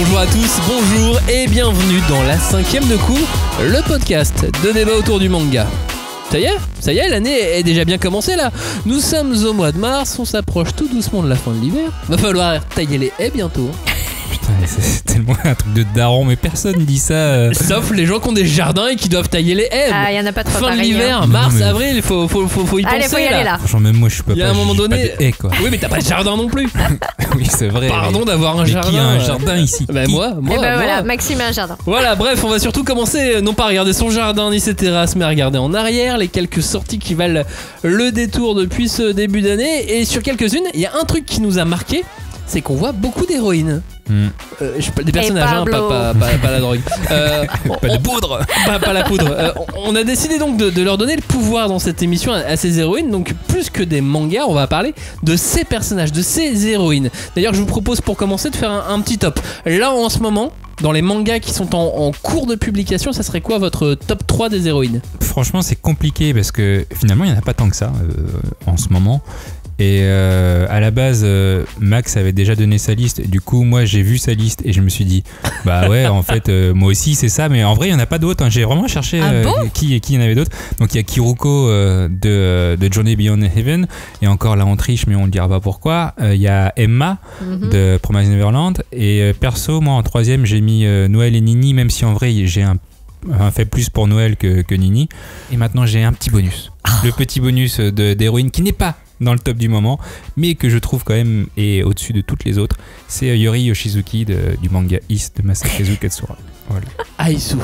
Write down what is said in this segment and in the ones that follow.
Bonjour à tous, bonjour et bienvenue dans la 5e de couve, le podcast de débat autour du manga. Ça y est, l'année est déjà bien commencée là. Nous sommes au mois de mars, on s'approche tout doucement de la fin de l'hiver. Va falloir tailler les haies bientôt. Putain, c'est tellement un truc de daron, mais personne dit ça. Sauf les gens qui ont des jardins et qui doivent tailler les haies. Ah, il y en a pas trop. Fin de pareil, l'hiver, hein. mars, Non, mais- avril, il faut y Allez, penser faut y aller là. Franchement, même moi, je suis pas. Il y a un moment donné. Pas de haie, quoi. Oui, mais t'as pas de jardin non plus. Oui, c'est vrai. Pardon mais- d'avoir un mais jardin. qui a un jardin ici? Bah Qui moi. Et ben voilà, Maxime a un jardin. Voilà, bref, on va surtout commencer, non pas à regarder son jardin ni ses terrasses, mais à regarder en arrière les quelques sorties qui valent le détour depuis ce début d'année. Et sur quelques-unes, il y a un truc qui nous a marqué, c'est qu'on voit beaucoup d'héroïnes. Des personnages, hein, Pablo. pas la drogue. Pas de poudre. Pas la poudre. On a décidé donc de leur donner le pouvoir dans cette émission à ces héroïnes. Donc plus que des mangas, on va parler de ces personnages, de ces héroïnes. D'ailleurs, je vous propose pour commencer de faire un petit top. Là, en ce moment, dans les mangas qui sont en cours de publication, ça serait quoi votre top 3 des héroïnes? Franchement, c'est compliqué parce que finalement, il n'y en a pas tant que ça en ce moment. Et à la base, Max avait déjà donné sa liste. Du coup, moi, j'ai vu sa liste et je me suis dit, bah ouais, en fait, moi aussi, c'est ça. Mais en vrai, il n'y en a pas d'autres. Hein. J'ai vraiment cherché qui y en avait d'autres. Donc, il y a Kiruko de Journey Beyond Heaven. Et encore là, on triche, mais on ne dira pas pourquoi. Il y a Emma de Promised Neverland. Et perso, moi, en troisième, j'ai mis Noël et Nini, même si en vrai, j'ai un fait plus pour Noël que Nini. Et maintenant, j'ai un petit bonus. Le petit bonus d'héroïne qui n'est pas dans le top du moment, mais que je trouve quand même est au-dessus de toutes les autres, c'est Yori Yoshizuki du manga Is de Masakazu Katsura. Voilà. Aisu.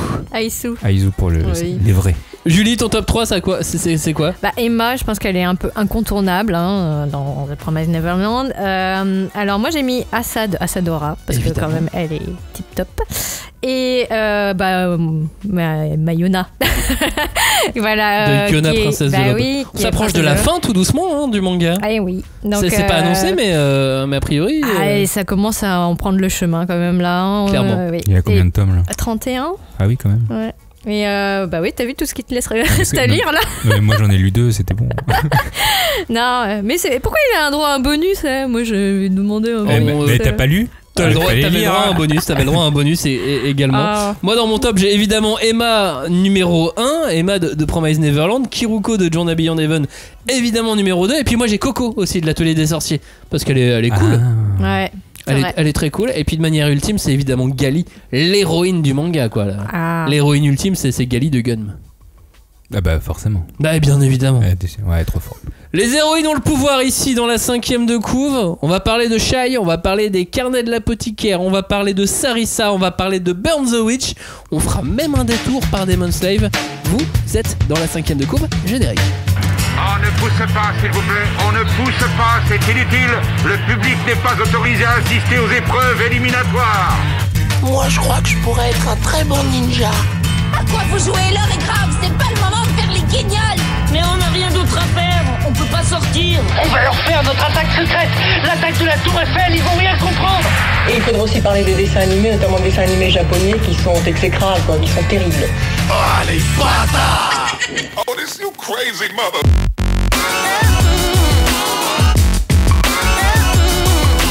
Aizu pour Oui. les vrais. Julie, ton top 3, c'est quoi? C'est quoi? Bah, Emma, je pense qu'elle est un peu incontournable hein, dans The Promised Neverland. Alors moi j'ai mis Asadora, parce Évidemment. que quand même elle est tip top. Et Mayona. Voilà. De Kiona, qui est- princesse bah de l'aube. oui, On qui est s'approche de la princesse fin tout doucement hein, du manga. Ah oui. Donc, C'est pas annoncé, mais a priori. et ça commence à en prendre le chemin quand même là. Hein, Clairement. oui. Il y a combien de tomes là? 31. Ah oui, quand même. Ouais. Et bah oui, t'as vu tout ce qui te laisse Parce que- à lire là? Mais moi j'en ai lu 2, c'était bon. Non, mais pourquoi il a un droit à un bonus hein? Moi je vais demander un Eh, bonus. mais t'as pas lu? T'avais le droit Fallait à lire, un hein. bonus, également. Ah. Moi dans mon top j'ai évidemment Emma numéro 1, Emma de Promised Neverland, Kiruko de Journey Beyond Heaven évidemment numéro 2, et puis moi j'ai Coco aussi de l'Atelier des Sorciers, parce qu'elle est cool, Ah. Ouais. C'est vrai. elle est très cool, et puis de manière ultime c'est évidemment Gali, l'héroïne du manga quoi. Là. Ah. L'héroïne ultime c'est Gali de Gun. Ah bah forcément. Bah bien évidemment. Ouais, trop fort. Les héroïnes ont le pouvoir ici dans la 5e de couve. On va parler de Shai, on va parler des carnets de l'apothicaire, on va parler de Sarissa, on va parler de Burn the Witch. On fera même un détour par Demon Slave. Vous êtes dans la 5e de couve, générique. On ne pousse pas, s'il vous plaît. On ne pousse pas, c'est inutile. Le public n'est pas autorisé à assister aux épreuves éliminatoires. Moi, je crois que je pourrais être un très bon ninja. À quoi vous jouez? L'heure est grave, c'est pas le moment de faire les guignols. Mais on n'a rien d'autre à faire, on peut pas sortir. On va leur faire notre attaque secrète, l'attaque de la Tour Eiffel, ils vont rien comprendre. Et il faudra aussi parler des dessins animés, notamment des dessins animés japonais qui sont exécrables, quoi, qui sont terribles. Ah, les bâtards! Oh, this you crazy mother...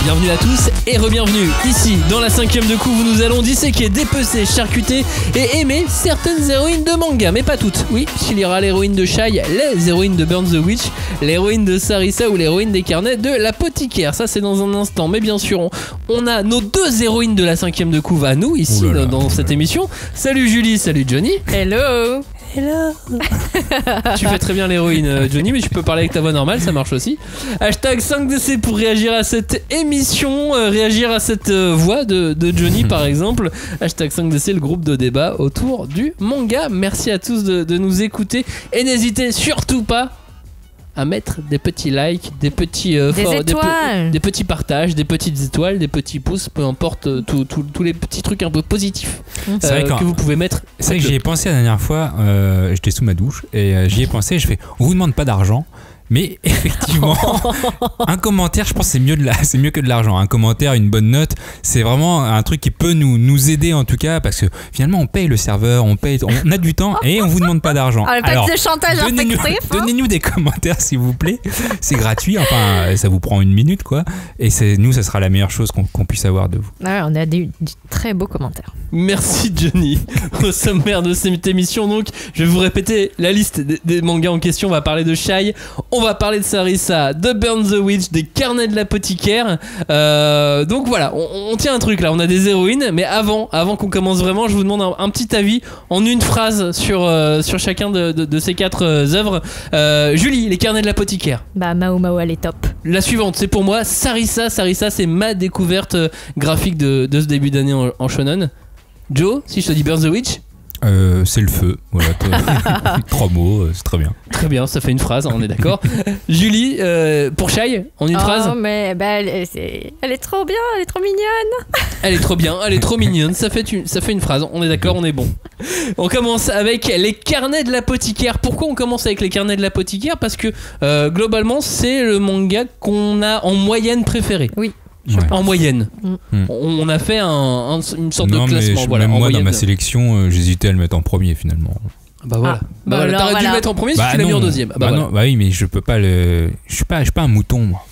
Bienvenue à tous et re-bienvenue ici dans la 5e de couve où nous allons disséquer, dépecer, charcuter et aimer certaines héroïnes de manga, mais pas toutes. Oui, s'il y aura l'héroïne de Shai, les héroïnes de Burn the Witch, l'héroïne de Sarissa ou l'héroïne des carnets de l'apothicaire. Ça c'est dans un instant, mais bien sûr on a nos deux héroïnes de la 5e de couve à nous ici dans cette émission. Salut Julie, salut Johnny. Hello. Tu fais très bien l'héroïne Johnny, mais tu peux parler avec ta voix normale, ça marche aussi. Hashtag 5DC pour réagir à cette émission, réagir à cette voix de Johnny par exemple. Hashtag 5DC, le groupe de débat autour du manga. Merci à tous de nous écouter et n'hésitez surtout pas à mettre des petits likes, des petits étoiles. des petits partages, des petites étoiles, des petits pouces, peu importe tous les petits trucs un peu positifs C'est vrai que vous pouvez mettre. C'est vrai que j'y ai pensé la dernière fois, j'étais sous ma douche et j'y ai pensé, je fais, on vous demande pas d'argent, Mais effectivement, un commentaire, je pense que c'est mieux que de l'argent. Un commentaire, une bonne note, c'est vraiment un truc qui peut nous aider en tout cas, parce que finalement on paye le serveur, on a du temps et on vous demande pas d'argent. Alors, de chantage affectif. Donnez-nous des commentaires s'il vous plaît, c'est gratuit, enfin ça vous prend 1 minute quoi. Et nous, ça sera la meilleure chose qu'on puisse avoir de vous. Ouais, on a des très beaux commentaires. Merci Johnny. Au sommaire de cette émission, donc, je vais vous répéter la liste des mangas en question. On va parler de Shai, on va parler de Sarissa, de Burn the Witch, des carnets de l'apothicaire. Donc voilà, on tient un truc là, on a des héroïnes, mais avant qu'on commence vraiment, je vous demande un petit avis en une phrase sur chacun de ces 4 œuvres. Julie, les carnets de l'apothicaire. Bah Mao Mao, elle est top. La suivante, c'est pour moi Sarissa. Sarissa, c'est ma découverte graphique de ce début d'année en shonen. Joe, si je te dis Burn the Witch? C'est le feu, voilà. 3 mots, c'est très bien. Très bien, ça fait une phrase, on est d'accord. Julie, pour Shai, en une phrase? Mais elle est trop bien, elle est trop mignonne. Elle est trop bien, elle est trop mignonne, ça fait une phrase, on est d'accord, on est bon. On commence avec les carnets de l'apothicaire. Pourquoi on commence avec les carnets de l'apothicaire? Parce que globalement, c'est le manga qu'on a en moyenne préféré. Oui. En moyenne. On a fait une sorte de classement. Mais voilà, même moi, moyenne. dans ma sélection, j'hésitais à le mettre en premier finalement. Bah voilà. T'aurais dû le mettre en premier si tu l'as mis en deuxième. Non, bah oui, mais je peux pas le. Je suis pas un mouton, moi.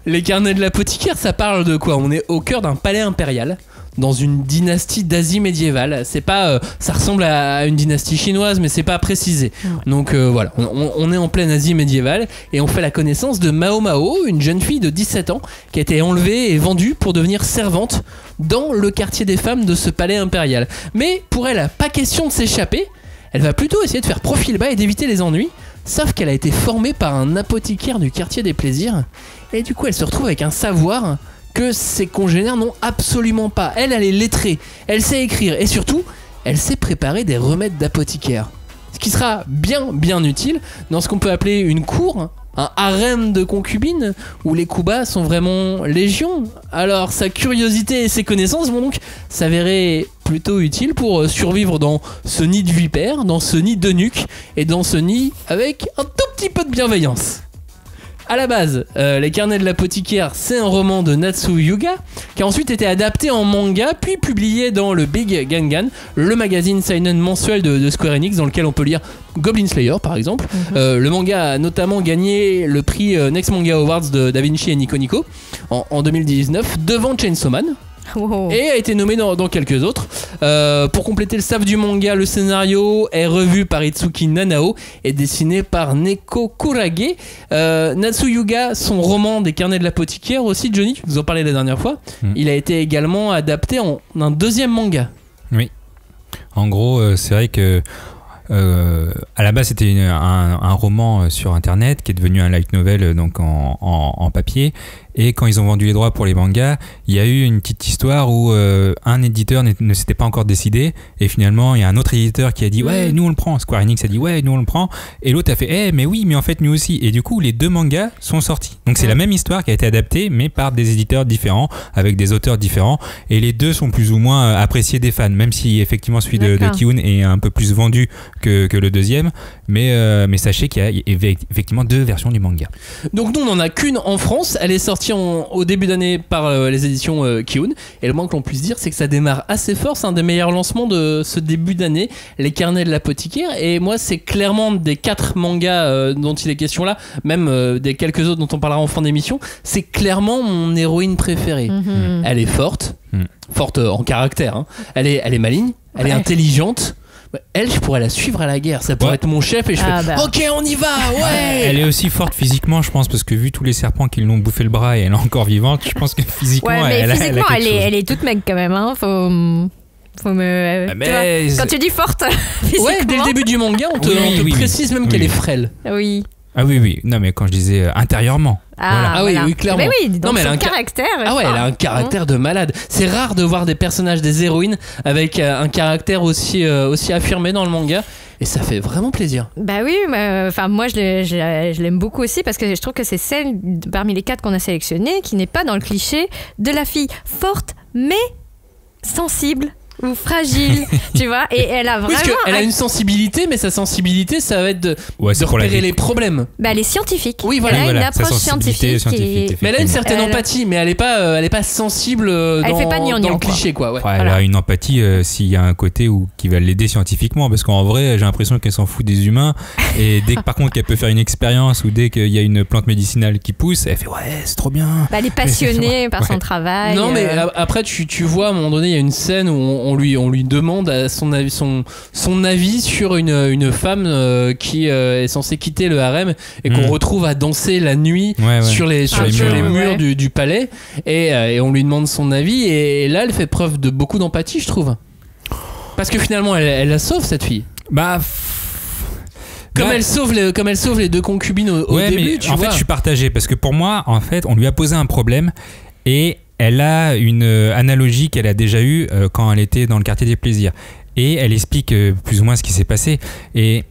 Les carnets de l'apothicaire, ça parle de quoi? On est au cœur d'un palais impérial, dans une dynastie d'Asie médiévale. C'est pas, ça ressemble à une dynastie chinoise, mais c'est pas précisé. Donc voilà, on est en pleine Asie médiévale et on fait la connaissance de Mao Mao, une jeune fille de 17 ans qui a été enlevée et vendue pour devenir servante dans le quartier des femmes de ce palais impérial. Mais pour elle, pas question de s'échapper. Elle va plutôt essayer de faire profil bas et d'éviter les ennuis. Sauf qu'elle a été formée par un apothicaire du quartier des plaisirs. Et du coup, elle se retrouve avec un savoir que ses congénères n'ont absolument pas. Elle est lettrée, elle sait écrire et surtout, elle sait préparer des remèdes d'apothicaire. Ce qui sera bien utile dans ce qu'on peut appeler une cour, un harem de concubines où les coups bas sont vraiment légion. Alors sa curiosité et ses connaissances vont donc s'avérer plutôt utiles pour survivre dans ce nid de vipères, dans ce nid d'eunuques et dans ce nid avec un tout petit peu de bienveillance. À la base, les carnets de l'apothicaire, c'est un roman de Natsu Yuga qui a ensuite été adapté en manga puis publié dans le Big Gangan, le magazine seinen mensuel de Square Enix dans lequel on peut lire Goblin Slayer par exemple. Le manga a notamment gagné le prix Next Manga Awards de Da Vinci et Nico Nico en 2019 devant Chainsaw Man. Et a été nommé dans quelques autres. Pour compléter le staff du manga, le scénario est revu par Itsuki Nanao et dessiné par Neko Kurage. Natsu Yuga, son roman des carnets de l'apothicaire aussi, Johnny, tu nous en parlais la dernière fois, il a été également adapté en un deuxième manga. Oui. En gros, c'est vrai que à la base c'était un roman sur internet qui est devenu un light novel donc en papier, et quand ils ont vendu les droits pour les mangas, il y a eu une petite histoire où un éditeur ne s'était pas encore décidé et finalement il y a un autre éditeur qui a dit ouais nous on le prend, Square Enix a dit ouais nous on le prend, et l'autre a fait mais oui mais en fait nous aussi, et du coup les 2 mangas sont sortis, donc c'est la même histoire qui a été adaptée mais par des éditeurs différents avec des auteurs différents, et les 2 sont plus ou moins appréciés des fans, même si effectivement celui de Ki-hoon est un peu plus vendu que le deuxième, mais sachez qu'il y a effectivement 2 versions du manga. Donc nous on n'en a qu'une en France, elle est sortie au début d'année par les éditions Ki-hoon, et le moins que l'on puisse dire c'est que ça démarre assez fort, c'est un des meilleurs lancements de ce début d'année, les carnets de l'apothicaire, et moi c'est clairement des 4 mangas dont il est question là, même des quelques autres dont on parlera en fin d'émission, c'est clairement mon héroïne préférée. Elle est forte en caractère, hein. Elle est maligne, elle est intelligente. Elle, je pourrais la suivre à la guerre, ça pourrait être mon chef et je fais ok on y va, ouais. Elle est aussi forte physiquement je pense, parce que vu tous les serpents qui l'ont bouffé le bras et elle est encore vivante, je pense que physiquement elle a quelque chose. Elle est toute mec quand même, hein. Faut me... Quand tu dis forte physiquement... Ouais, dès le début du manga on te précise même qu'elle est frêle. Oui. Ah oui, non mais quand je disais intérieurement. Oui, clairement. Mais oui, donc non, mais elle a un caractère. elle a un caractère de malade. C'est rare de voir des personnages, des héroïnes avec un caractère aussi affirmé dans le manga. Et ça fait vraiment plaisir. Bah oui, moi je l'aime beaucoup aussi parce que je trouve que c'est celle parmi les 4 qu'on a sélectionnées qui n'est pas dans le cliché de la fille forte mais sensible ou fragile, tu vois, et elle a vraiment... Parce qu'elle a une sensibilité, mais sa sensibilité, ça va être de repérer les problèmes. Bah, elle est scientifique. Oui, voilà. Elle a une approche scientifique. Mais elle a une certaine empathie, mais elle est pas sensible dans le cliché, quoi. Ouais. Elle a une empathie s'il y a un côté qui va l'aider scientifiquement, parce qu'en vrai, j'ai l'impression qu'elle s'en fout des humains, et dès que par contre qu'elle peut faire une expérience ou dès qu'il y a une plante médicinale qui pousse, elle fait ouais, c'est trop bien. Bah, elle est passionnée par son travail. Non, mais après, tu vois, à un moment donné, il y a une scène où on lui demande son avis sur une femme qui est censée quitter le harem et qu'on retrouve à danser la nuit sur les murs du palais, et on lui demande son avis, et là elle fait preuve de beaucoup d'empathie, je trouve, parce que finalement elle la sauve, cette fille. Comme elle sauve les deux concubines au début, mais en fait je suis partagé, parce que pour moi en fait on lui a posé un problème et elle a une analogie qu'elle a déjà eue quand elle était dans le quartier des plaisirs, et elle explique plus ou moins ce qui s'est passé, et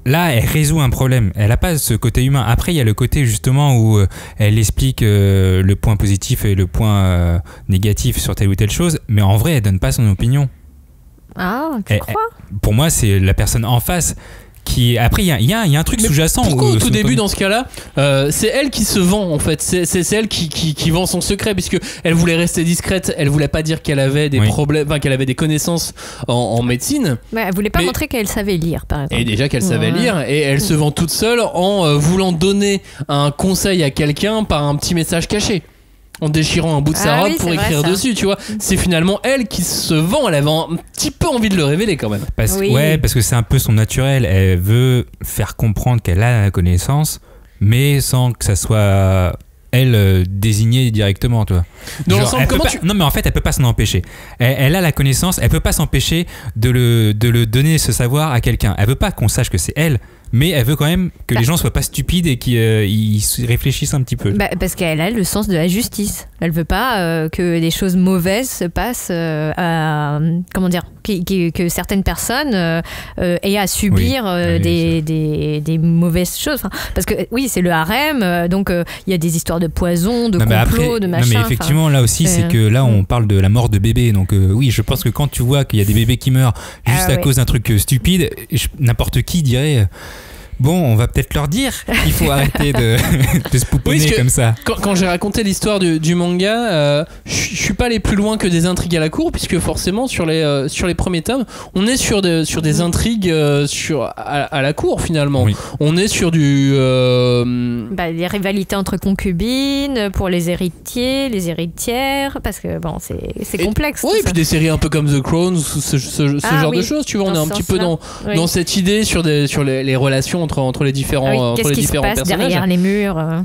là elle résout un problème. Elle n'a pas ce côté humain. Après il y a le côté justement où elle explique le point positif et le point négatif sur telle ou telle chose, mais en vrai elle donne pas son opinion. Ah, tu crois ? Pour moi c'est la personne en face qui... Après il y a un truc sous-jacent. Pourquoi au tout début dans ce cas-là c'est elle qui se vend, en fait, c'est elle qui vend son secret, puisque elle voulait rester discrète, elle voulait pas dire qu'elle avait des problèmes, enfin qu'elle avait des connaissances en médecine. Elle voulait pas montrer qu'elle savait lire, par exemple. Et déjà qu'elle savait lire, et elle se vend toute seule en voulant donner un conseil à quelqu'un par un petit message caché, en déchirant un bout de sa robe pour écrire dessus, tu vois. C'est finalement elle qui se vend. Elle avait un petit peu envie de le révéler quand même. Parce que c'est un peu son naturel. Elle veut faire comprendre qu'elle a la connaissance, mais sans que ça soit elle désignée directement, tu vois. Dans l'ensemble, Non, mais en fait elle peut pas s'en empêcher. Elle a la connaissance, elle peut pas s'empêcher de le donner, ce savoir, à quelqu'un. Elle veut pas qu'on sache que c'est elle, mais elle veut quand même que les gens soient pas stupides et qu'ils réfléchissent un petit peu. Parce qu'elle a le sens de la justice. Elle veut pas que des choses mauvaises se passent comment dire, que certaines personnes aient à subir des mauvaises choses. Enfin, parce que oui, c'est le harem, donc il y a des histoires de poison, de complot, de machin. Non, mais effectivement, là aussi, c'est que là on parle de la mort de bébés. Donc oui, je pense que quand tu vois qu'il y a des bébés qui meurent juste à cause d'un truc stupide, n'importe qui dirait... Bon, on va peut-être leur dire qu'il faut arrêter de se pouponner comme ça. Quand j'ai raconté l'histoire du manga, je suis pas allé plus loin que des intrigues à la cour, puisque forcément sur les premiers tomes, on est sur des intrigues à la cour finalement. Oui. On est sur les rivalités entre concubines, pour les héritiers, les héritières, parce que bon, c'est complexe. Oui, et puis des séries un peu comme The Crown, ce genre de choses, tu vois, on est un petit peu dans cette idée sur les relations entre les différents qu'est-ce qui se passe personnages derrière les murs.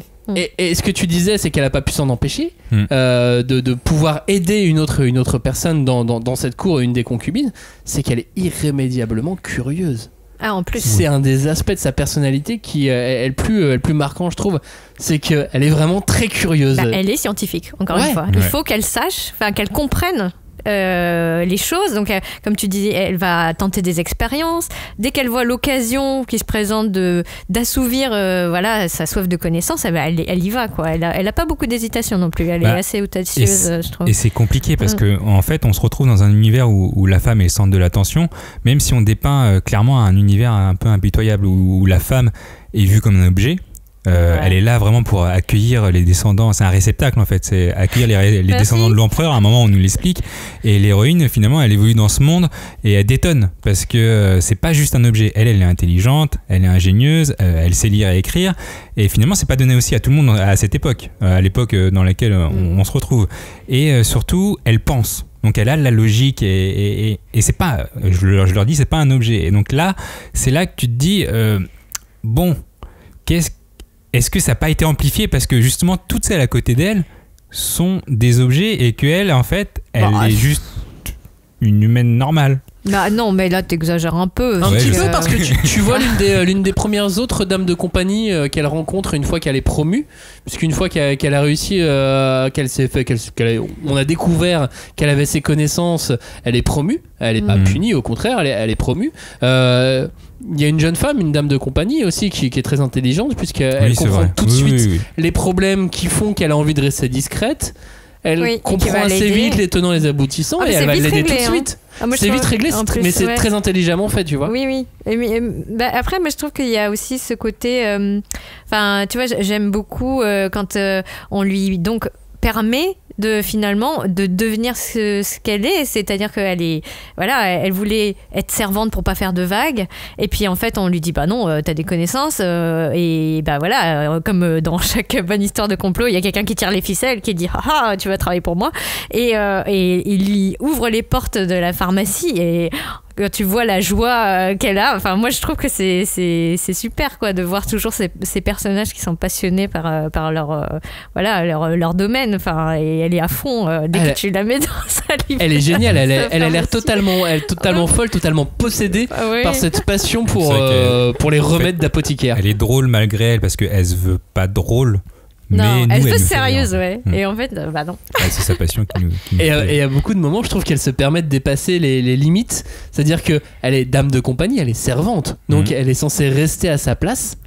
Et ce que tu disais, c'est qu'elle a pas pu s'en empêcher de pouvoir aider une autre personne dans cette cour, une des concubines, c'est qu'elle est irrémédiablement curieuse. Ah, en plus. C'est un des aspects de sa personnalité qui est le plus marquant, je trouve. C'est qu'elle est vraiment très curieuse. Elle est scientifique, encore une fois. Il faut qu'elle sache, qu'elle comprenne les choses. Donc comme tu disais, elle va tenter des expériences. Dès qu'elle voit l'occasion qui se présente d'assouvir sa soif de connaissance, elle y va, quoi. Elle a pas beaucoup d'hésitation non plus. Elle est assez audacieuse, je trouve. Et c'est compliqué parce que en fait on se retrouve dans un univers où la femme est le centre de l'attention, même si on dépeint clairement un univers un peu impitoyable où la femme est vue comme un objet. Elle est là vraiment pour accueillir les descendants. C'est un réceptacle en fait, c'est accueillir les descendants de l'empereur. À un moment on nous l'explique, et l'héroïne finalement elle évolue dans ce monde et elle détonne parce que c'est pas juste un objet. Elle est intelligente, elle est ingénieuse, elle sait lire et écrire, et finalement c'est pas donné aussi à tout le monde à cette époque, à l'époque dans laquelle on se retrouve. Et surtout elle pense. Donc elle a la logique et c'est pas, je leur dis, c'est pas un objet. Et donc là c'est là que tu te dis est-ce que ça n'a pas été amplifié parce que justement toutes celles à côté d'elle sont des objets et qu'elle en fait elle est juste une humaine normale. Non, mais là t'exagères un peu. Un petit peu, parce que tu vois l'une des premières autres dames de compagnie qu'elle rencontre une fois qu'elle est promue, puisqu'une fois qu'elle a réussi, on a découvert qu'elle avait ses connaissances, elle est promue. Elle est pas punie, au contraire, elle est promue. Il y a une jeune femme, une dame de compagnie aussi qui est très intelligente, puisqu'elle comprend tout de suite les problèmes qui font qu'elle a envie de rester discrète. elle comprend assez vite les tenants et les aboutissants et elle va l'aider tout de suite. C'est vite réglé, mais c'est très intelligemment fait, tu vois. Oui. Après, moi, je trouve qu'il y a aussi ce côté. Enfin, tu vois, j'aime beaucoup quand on lui donc permet de finalement de devenir ce qu'elle est, c'est-à-dire qu'elle est elle voulait être servante pour pas faire de vagues, et puis en fait on lui dit bah non, t'as des connaissances, et bah voilà, comme dans chaque bonne histoire de complot, il y a quelqu'un qui tire les ficelles, qui dit ah tu vas travailler pour moi, et il lui ouvre les portes de la pharmacie, et quand tu vois la joie qu'elle a, enfin moi je trouve que c'est super quoi, de voir toujours ces personnages qui sont passionnés par leur domaine, enfin, et elle est à fond dès que tu la mets dans sa livre. Elle est géniale, elle a l'air totalement folle, totalement possédée par cette passion pour les remèdes d'apothicaire. Elle est drôle malgré elle, parce qu'elle se veut pas drôle. Non, mais elle nous, se veut sérieuse, ouais. Et en fait, bah non. C'est sa passion qui nous et il y a beaucoup de moments, je trouve qu'elle se permet de dépasser les limites. C'est-à-dire qu'elle est dame de compagnie, elle est servante. Donc elle est censée rester à sa place.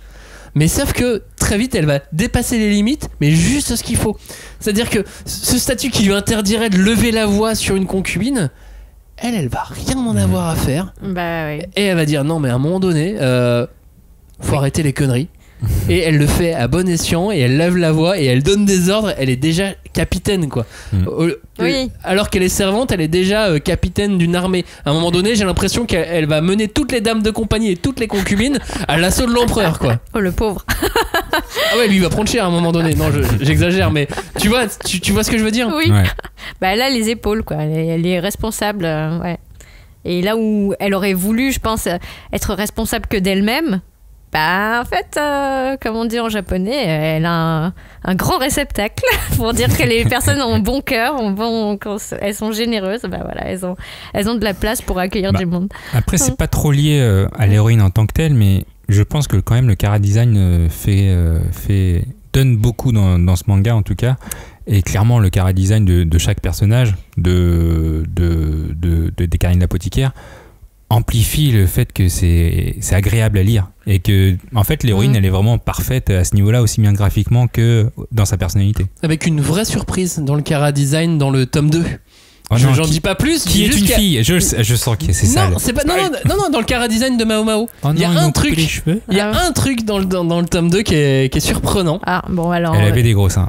Mais sauf que très vite, elle va dépasser les limites, mais juste ce qu'il faut. C'est-à-dire que ce statut qui lui interdirait de lever la voix sur une concubine, elle va rien en avoir à faire. Bah oui. Et elle va dire non, mais à un moment donné, faut arrêter les conneries. Et elle le fait à bon escient, et elle lève la voix et elle donne des ordres. Elle est déjà capitaine quoi. Oui. Alors qu'elle est servante, elle est déjà capitaine d'une armée. À un moment donné, j'ai l'impression qu'elle va mener toutes les dames de compagnie et toutes les concubines à l'assaut de l'empereur quoi. Oh le pauvre. Ah ouais, lui il va prendre cher à un moment donné. Non, j'exagère, mais tu vois ce que je veux dire. Oui. Ouais. Bah elle a les épaules quoi. Elle est responsable. Ouais. Et là où elle aurait voulu, je pense, être responsable que d'elle-même. Bah, en fait, comme on dit en japonais, elle a un grand réceptacle pour dire que les personnes ont bon cœur, elles sont généreuses. Bah voilà, elles ont de la place pour accueillir du monde. Après, c'est pas trop lié à l'héroïne en tant que telle, mais je pense que quand même le chara-design donne beaucoup dans ce manga en tout cas. Et clairement, le chara-design de chaque personnage des Karine l'apothicaire amplifie le fait que c'est agréable à lire, et que en fait l'héroïne elle est vraiment parfaite à ce niveau-là, aussi bien graphiquement que dans sa personnalité, avec une vraie surprise dans le chara-design dans le tome 2. J'en dis pas plus. Qui est une fille. Je sens que c'est ça. Non, c'est pas. Non, dans le chara-design de Mao Mao. Il y a un truc. Il y a un truc dans le tome 2 qui est surprenant. Ah bon alors. Elle avait des gros seins.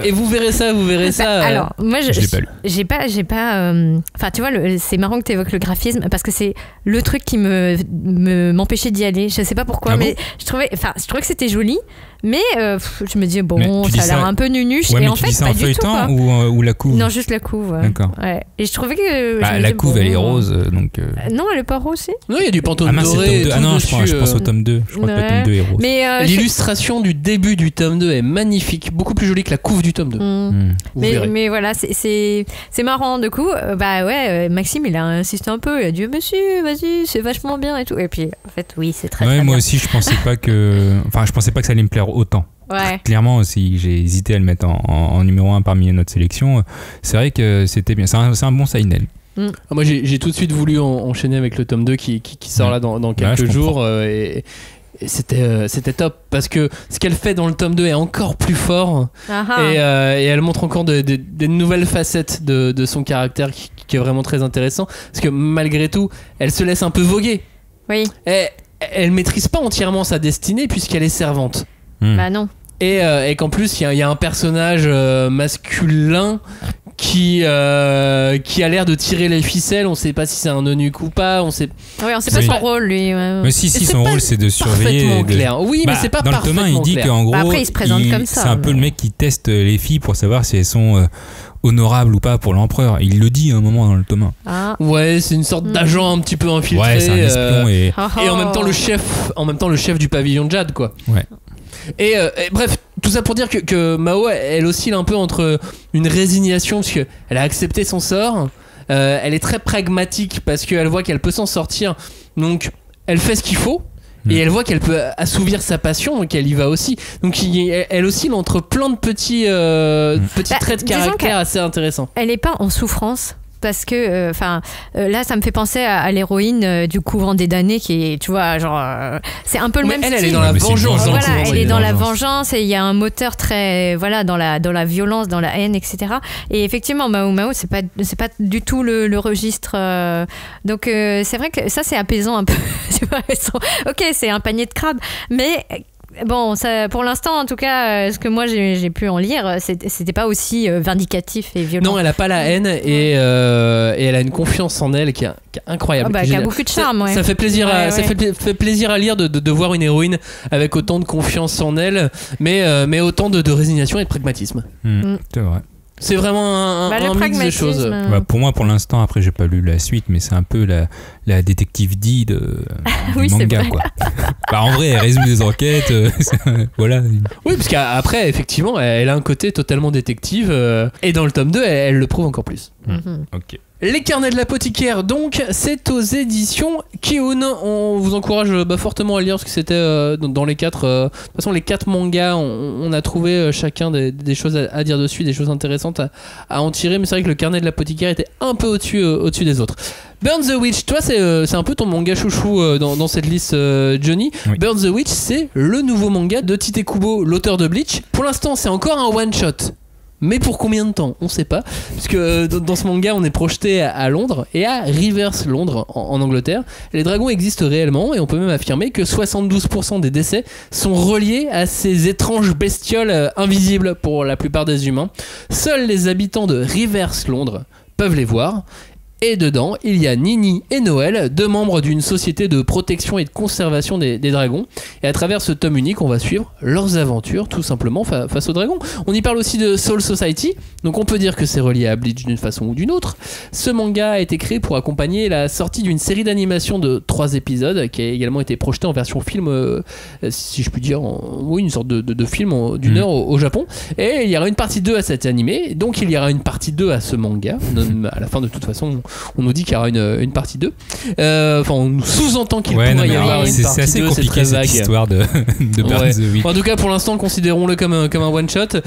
Et vous verrez ça. Alors moi je l'ai pas lu. J'ai pas. Enfin tu vois, c'est marrant que tu évoques le graphisme, parce que c'est le truc qui m'empêchait d'y aller. Je sais pas pourquoi, mais je trouvais que c'était joli. Mais je me dis ça a l'air un peu nunuche, et en fait ça pas en du tout quoi. Ou la couve. Non, juste la couve. Ouais. D'accord. Ouais. Et je trouvais que la couve elle est rose donc. Non, elle est pas rose aussi. Non, il y a du pantone doré. Je pense au tome 2. Je crois que le tome 2 est rose. Mais l'illustration du début du tome 2 est magnifique, beaucoup plus jolie que la couve du tome 2. Mais voilà, c'est marrant du coup. Maxime il a insisté un peu, il a dit monsieur, vas-y, c'est vachement bien et tout. Et puis en fait oui, c'est très, très moi bien. aussi je pensais pas que ça allait me plaire autant. Ouais. Clairement aussi, j'ai hésité à le mettre en numéro 1 parmi notre sélection. C'est vrai que c'était bien, c'est un bon seinen. Moi j'ai tout de suite voulu enchaîner avec le tome 2 qui sort là dans quelques jours, et c'était top, parce que ce qu'elle fait dans le tome 2 est encore plus fort. Et elle montre encore des nouvelles facettes de son caractère qui est vraiment très intéressant, parce que malgré tout elle se laisse un peu voguer. Oui. Elle maîtrise pas entièrement sa destinée puisqu'elle est servante. Bah non. Et qu'en plus il y a un personnage masculin qui a l'air de tirer les ficelles. On sait pas si c'est un eunuque ou pas. On sait pas son rôle lui. Mais si son rôle c'est de surveiller. Parfaitement clair. Oui, mais c'est pas dans parfaitement le tome 1 il dit qu'en gros après il se présente comme ça. C'est un peu le mec qui teste les filles pour savoir si elles sont honorable ou pas pour l'empereur. Il le dit à un moment dans le tome 1. Ouais, c'est une sorte d'agent un petit peu infiltré. Ouais, c'est un espion et en même temps le chef du pavillon de Jade quoi. Ouais. Et bref, tout ça pour dire que Mao elle oscille un peu entre une résignation parce que elle a accepté son sort, elle est très pragmatique parce qu'elle voit qu'elle peut s'en sortir, donc elle fait ce qu'il faut. Et elle voit qu'elle peut assouvir sa passion, donc elle y va aussi. Donc elle oscille entre plein de petits traits de caractère assez intéressants. Elle est pas en souffrance. parce que là ça me fait penser à l'héroïne du couvent des damnés qui est, tu vois, genre c'est un peu le même style. Elle est dans la vengeance. Voilà, elle est dans la vengeance et il y a un moteur très dans la violence, dans la haine, etc. Et effectivement, Mao Mao, c'est pas du tout le registre. Donc c'est vrai que ça c'est apaisant un peu. Tu vois, ok, c'est un panier de crabes, mais bon, ça, pour l'instant, en tout cas, ce que moi j'ai pu en lire, c'était pas aussi vindicatif et violent. Non, elle a pas la haine et elle a une confiance en elle qui est incroyable. Qui a beaucoup de charme. Ça fait plaisir, fait plaisir à lire de voir une héroïne avec autant de confiance en elle, mais autant de résignation et de pragmatisme. C'est vrai. C'est vraiment un mix de choses. Pour moi, pour l'instant, après, j'ai pas lu la suite, mais c'est un peu la détective D du manga, quoi. En vrai, elle résout des enquêtes. Voilà. Oui, parce qu'après, effectivement, elle a un côté totalement détective. Et dans le tome 2, elle le prouve encore plus. Ok. Les carnets de l'apothicaire, donc, c'est aux éditions Kiun. On vous encourage fortement à le lire parce que c'était dans les 4. De toute façon, les 4 mangas, on a trouvé chacun des choses à dire dessus, des choses intéressantes à en tirer. Mais c'est vrai que le carnet de l'apothicaire était un peu au-dessus des autres. Burn the Witch, toi, c'est un peu ton manga chouchou dans cette liste, Johnny. Oui. Burn the Witch, c'est le nouveau manga de Tite Kubo, l'auteur de Bleach. Pour l'instant, c'est encore un one-shot. Mais pour combien de temps ? On sait pas. Puisque dans ce manga, on est projeté à Londres et à Rivers, Londres, en Angleterre. Les dragons existent réellement et on peut même affirmer que 72% des décès sont reliés à ces étranges bestioles invisibles pour la plupart des humains. Seuls les habitants de Rivers, Londres, peuvent les voir. Et dedans, il y a Nini et Noël, 2 membres d'une société de protection et de conservation des dragons. Et à travers ce tome unique, on va suivre leurs aventures, tout simplement, face aux dragons. On y parle aussi de Soul Society, donc on peut dire que c'est relié à Bleach d'une façon ou d'une autre. Ce manga a été créé pour accompagner la sortie d'une série d'animation de 3 épisodes, qui a également été projetée en version film, si je puis dire, une sorte de film d'une heure au Japon. Et il y aura une partie 2 à cet animé, donc il y aura une partie 2 à ce manga. À la fin, de toute façon, on nous dit qu'il y aura une partie 2. On nous sous-entend qu'il pourrait y avoir une partie 2. C'est assez compliqué cette histoire de Burn the Witch. En tout cas, pour l'instant, considérons-le comme un one-shot.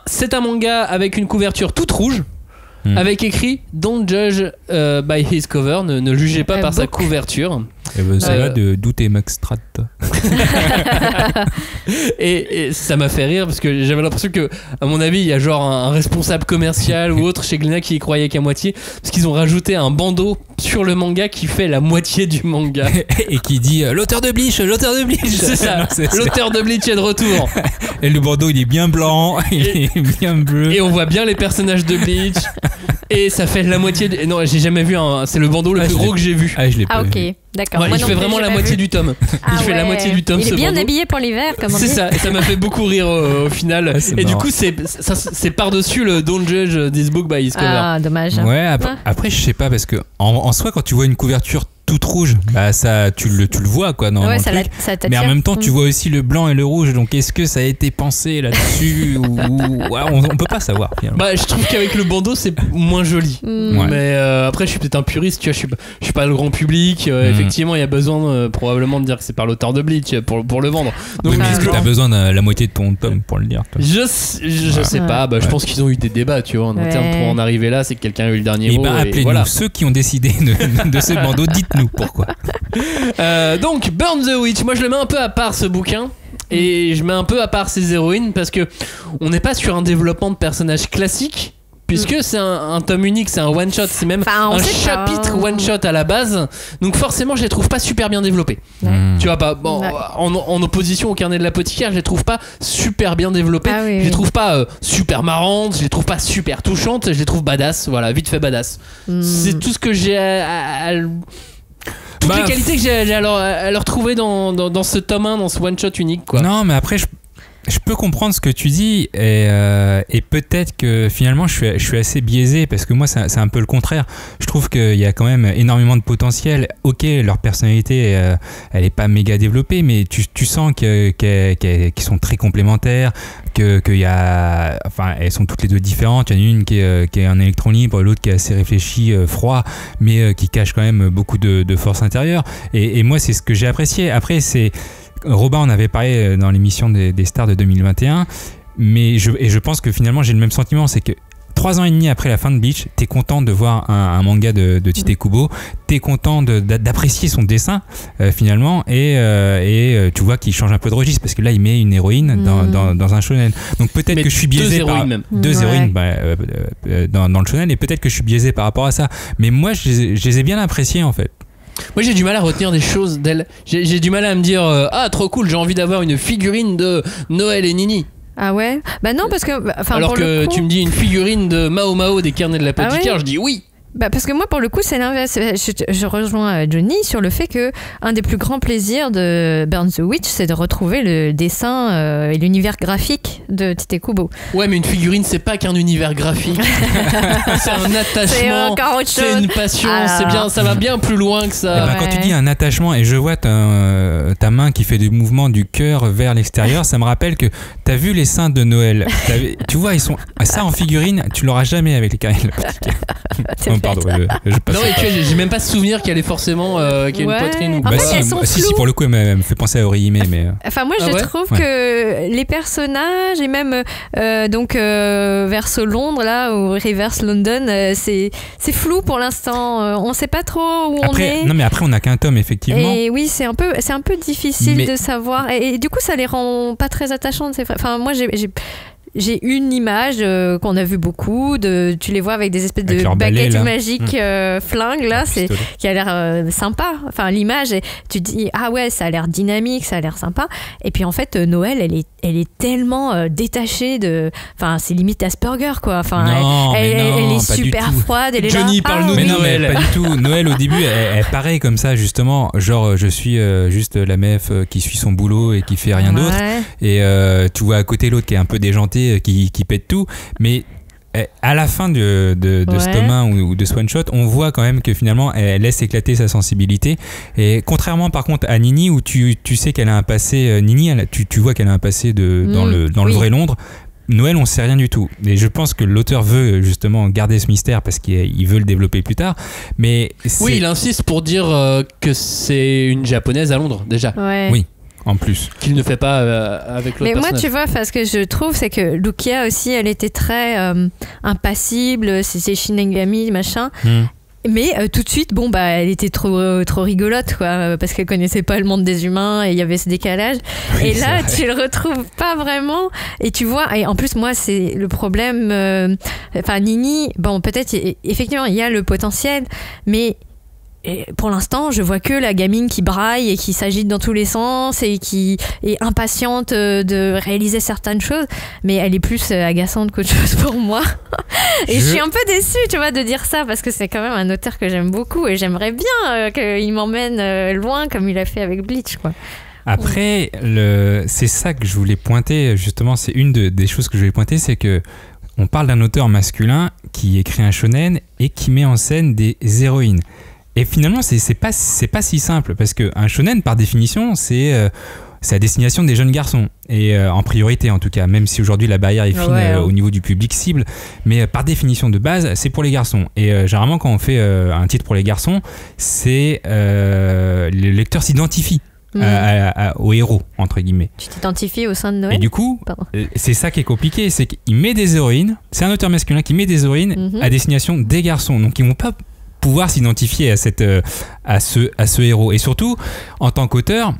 C'est un manga avec une couverture toute rouge. Avec écrit Don't judge by his cover, ne jugez pas par sa couverture. Ça va de douter Max Strat. et ça m'a fait rire parce que j'avais l'impression que, à mon avis, il y a genre un responsable commercial ou autre chez Glénat qui y croyait qu'à moitié, parce qu'ils ont rajouté un bandeau sur le manga qui fait la moitié du manga et qui dit l'auteur de Bleach. C'est ça, l'auteur de Bleach est de retour. Et le bandeau il est bien blanc, il est bien bleu. Et on voit bien les personnages de Bleach. Et ça fait la moitié non, j'ai jamais vu c'est le bandeau le plus gros que j'ai vu. Je l'ai pas ok, vu. d'accord. Ouais, il fait vraiment la moitié du tome. Il fait la moitié du tome. Il est bien bandeau. habillé pour l'hiver, comme on dit. C'est ça, et ça m'a fait beaucoup rire au final. Et marrant. du coup, c'est par-dessus le Don't judge this book by his cover. Ah, dommage. Ouais, après je sais pas, parce que en soi, quand tu vois une couverture toute rouge, ça tu le vois quoi dans le truc. Mais en même temps tu vois aussi le blanc et le rouge, donc est-ce que ça a été pensé là-dessus ou on peut pas savoir finalement. Je trouve qu'avec le bandeau c'est moins joli. Mais après je suis peut-être un puriste, tu vois, je suis pas le grand public. Effectivement il y a besoin probablement de dire que c'est par l'auteur de Bleach pour le vendre. Donc, oui, mais est-ce que t'as besoin de la moitié de ton tome pour le dire toi? Je sais pas, je pense qu'ils ont eu des débats, tu vois, en interne pour en arriver là, c'est que quelqu'un a eu le dernier mot. Appelez-nous voilà. Ceux qui ont décidé de ce bandeau, dites-nous pourquoi. Donc Burn the Witch, moi je le mets un peu à part ce bouquin. Et je mets un peu à part ces héroïnes parce que on n'est pas sur un développement de personnages classique. Puisque c'est un tome unique, c'est un one shot, c'est même un chapitre one shot à la base. Donc forcément, je les trouve pas super bien développés. Tu vois pas, en opposition au carnet de l'apothicaire, je les trouve pas super bien développés. Je les trouve pas super marrantes, je les trouve pas super touchantes, je les trouve badass. Voilà, vite fait badass. C'est tout ce que j'ai toutes les qualités que j'ai à leur trouver dans ce tome 1, dans ce one shot unique quoi. Non, mais après je peux comprendre ce que tu dis et peut-être que finalement je suis assez biaisé parce que moi c'est un peu le contraire. Je trouve qu'il y a quand même énormément de potentiel. Ok, leur personnalité elle est pas méga développée, mais tu sens qu'ils sont très complémentaires, qu'il y a, elles sont toutes les deux différentes. Il y en a une qui est un électron libre, l'autre qui est assez réfléchi, froid, mais qui cache quand même beaucoup de force intérieure. Et moi c'est ce que j'ai apprécié. Après Robin en avait parlé dans l'émission des stars de 2021, mais je pense que finalement j'ai le même sentiment, c'est que 3 ans et demi après la fin de Bleach, t'es content de voir un manga de Tite Kubo, t'es content d'apprécier son dessin finalement, et tu vois qu'il change un peu de registre parce que là il met une héroïne dans un shonen. Donc peut-être que je suis biaisé par deux héroïnes dans le shonen, et peut-être que je suis biaisé par rapport à ça. Mais moi je les ai bien appréciés en fait. Moi j'ai du mal à retenir des choses d'elle. J'ai du mal à me dire ah trop cool, j'ai envie d'avoir une figurine de Noël et Nini. Ah ouais? Bah non, parce que... Alors que tu me dis une figurine de Mao Mao des carnets de l'apothicaire, je dis oui. Bah parce que moi pour le coup c'est l'inverse. Je rejoins Johnny sur le fait que un des plus grands plaisirs de Burn the Witch, c'est de retrouver le dessin et l'univers graphique de Tite Kubo. Ouais, mais une figurine c'est pas qu'un univers graphique. C'est un attachement, c'est encore autre chose. C'est une passion. C'est bien, ça va bien plus loin que ça. Quand tu dis un attachement, et je vois ta main qui fait des mouvements du cœur vers l'extérieur, ça me rappelle que t'as vu les saints de Noël. Tu vois, ils sont ça en figurine, tu l'auras jamais avec les carrés de l'apothicaire. Pardon, je passe. Non, et tu vois, j'ai même pas souvenir qu'elle est forcément qu'il y a une poitrine ou pas. Si, pour le coup, elle me fait penser à Orihime, mais. Enfin, moi, je trouve que les personnages et même Verso Londres là ou Reverse London, c'est flou pour l'instant. On sait pas trop où on est. Non, mais après, on n'a qu'un tome effectivement. Et oui, c'est un peu difficile de savoir. Et du coup, ça les rend pas très attachantes. C'est vrai. Enfin, moi, j'ai une image qu'on a vu beaucoup, tu les vois avec des espèces de baguettes magiques flingues là, qui a l'air sympa. Enfin l'image, tu te dis ah ouais, ça a l'air dynamique, ça a l'air sympa. Et puis en fait Noël, elle est tellement détachée de, enfin c'est limite Asperger quoi. Enfin elle est super froide. Elle est Johnny parle-nous de Noël. Pas du tout. Noël au début, elle paraît comme ça justement, genre je suis juste la meuf qui suit son boulot et qui fait rien d'autre. Et tu vois à côté l'autre qui est un peu déjanté, qui pète tout, mais à la fin de ce tome 1 ou de ce one shot, on voit quand même que finalement elle laisse éclater sa sensibilité, et contrairement par contre à Nini où tu sais qu'elle a un passé, Nini tu vois qu'elle a un passé dans le vrai Londres. Noël, on sait rien du tout, et je pense que l'auteur veut justement garder ce mystère parce qu'il veut le développer plus tard, mais oui, il insiste pour dire que c'est une japonaise à Londres déjà. Oui, en plus. Qu'il ne fait pas avec l'autre Mais personnage. moi, tu vois, ce que je trouve, c'est que Lukia aussi, elle était très impassible, c'est Shinigami, machin. Mais tout de suite, elle était trop rigolote, quoi, parce qu'elle connaissait pas le monde des humains et il y avait ce décalage. Oui, et là, tu le retrouves pas vraiment. Et tu vois, et en plus, moi, c'est le problème. Enfin, Nini, peut-être, effectivement, il y a le potentiel, mais. Et pour l'instant, je vois que la gamine qui braille et qui s'agite dans tous les sens et qui est impatiente de réaliser certaines choses, mais elle est plus agaçante qu'autre chose pour moi. Et je suis un peu déçue, tu vois, de dire ça, parce que c'est quand même un auteur que j'aime beaucoup et j'aimerais bien qu'il m'emmène loin comme il a fait avec Bleach, quoi. Après, c'est ça que je voulais pointer, justement, c'est une des choses que je voulais pointer, c'est que on parle d'un auteur masculin qui écrit un shonen et qui met en scène des héroïnes. Et finalement, c'est pas si simple, parce qu'un shonen, par définition, c'est à destination des jeunes garçons, et en priorité en tout cas, même si aujourd'hui la barrière est fine au niveau du public cible, mais par définition de base, c'est pour les garçons. Et généralement, quand on fait un titre pour les garçons, c'est le lecteur s'identifie au héros, entre guillemets. Tu t'identifies au sein de Noël. Et du coup, c'est ça qui est compliqué, c'est qu'il met des héroïnes, c'est un auteur masculin qui met des héroïnes à destination des garçons, donc ils vont pas pouvoir s'identifier à ce héros. Et surtout, en tant qu'auteur,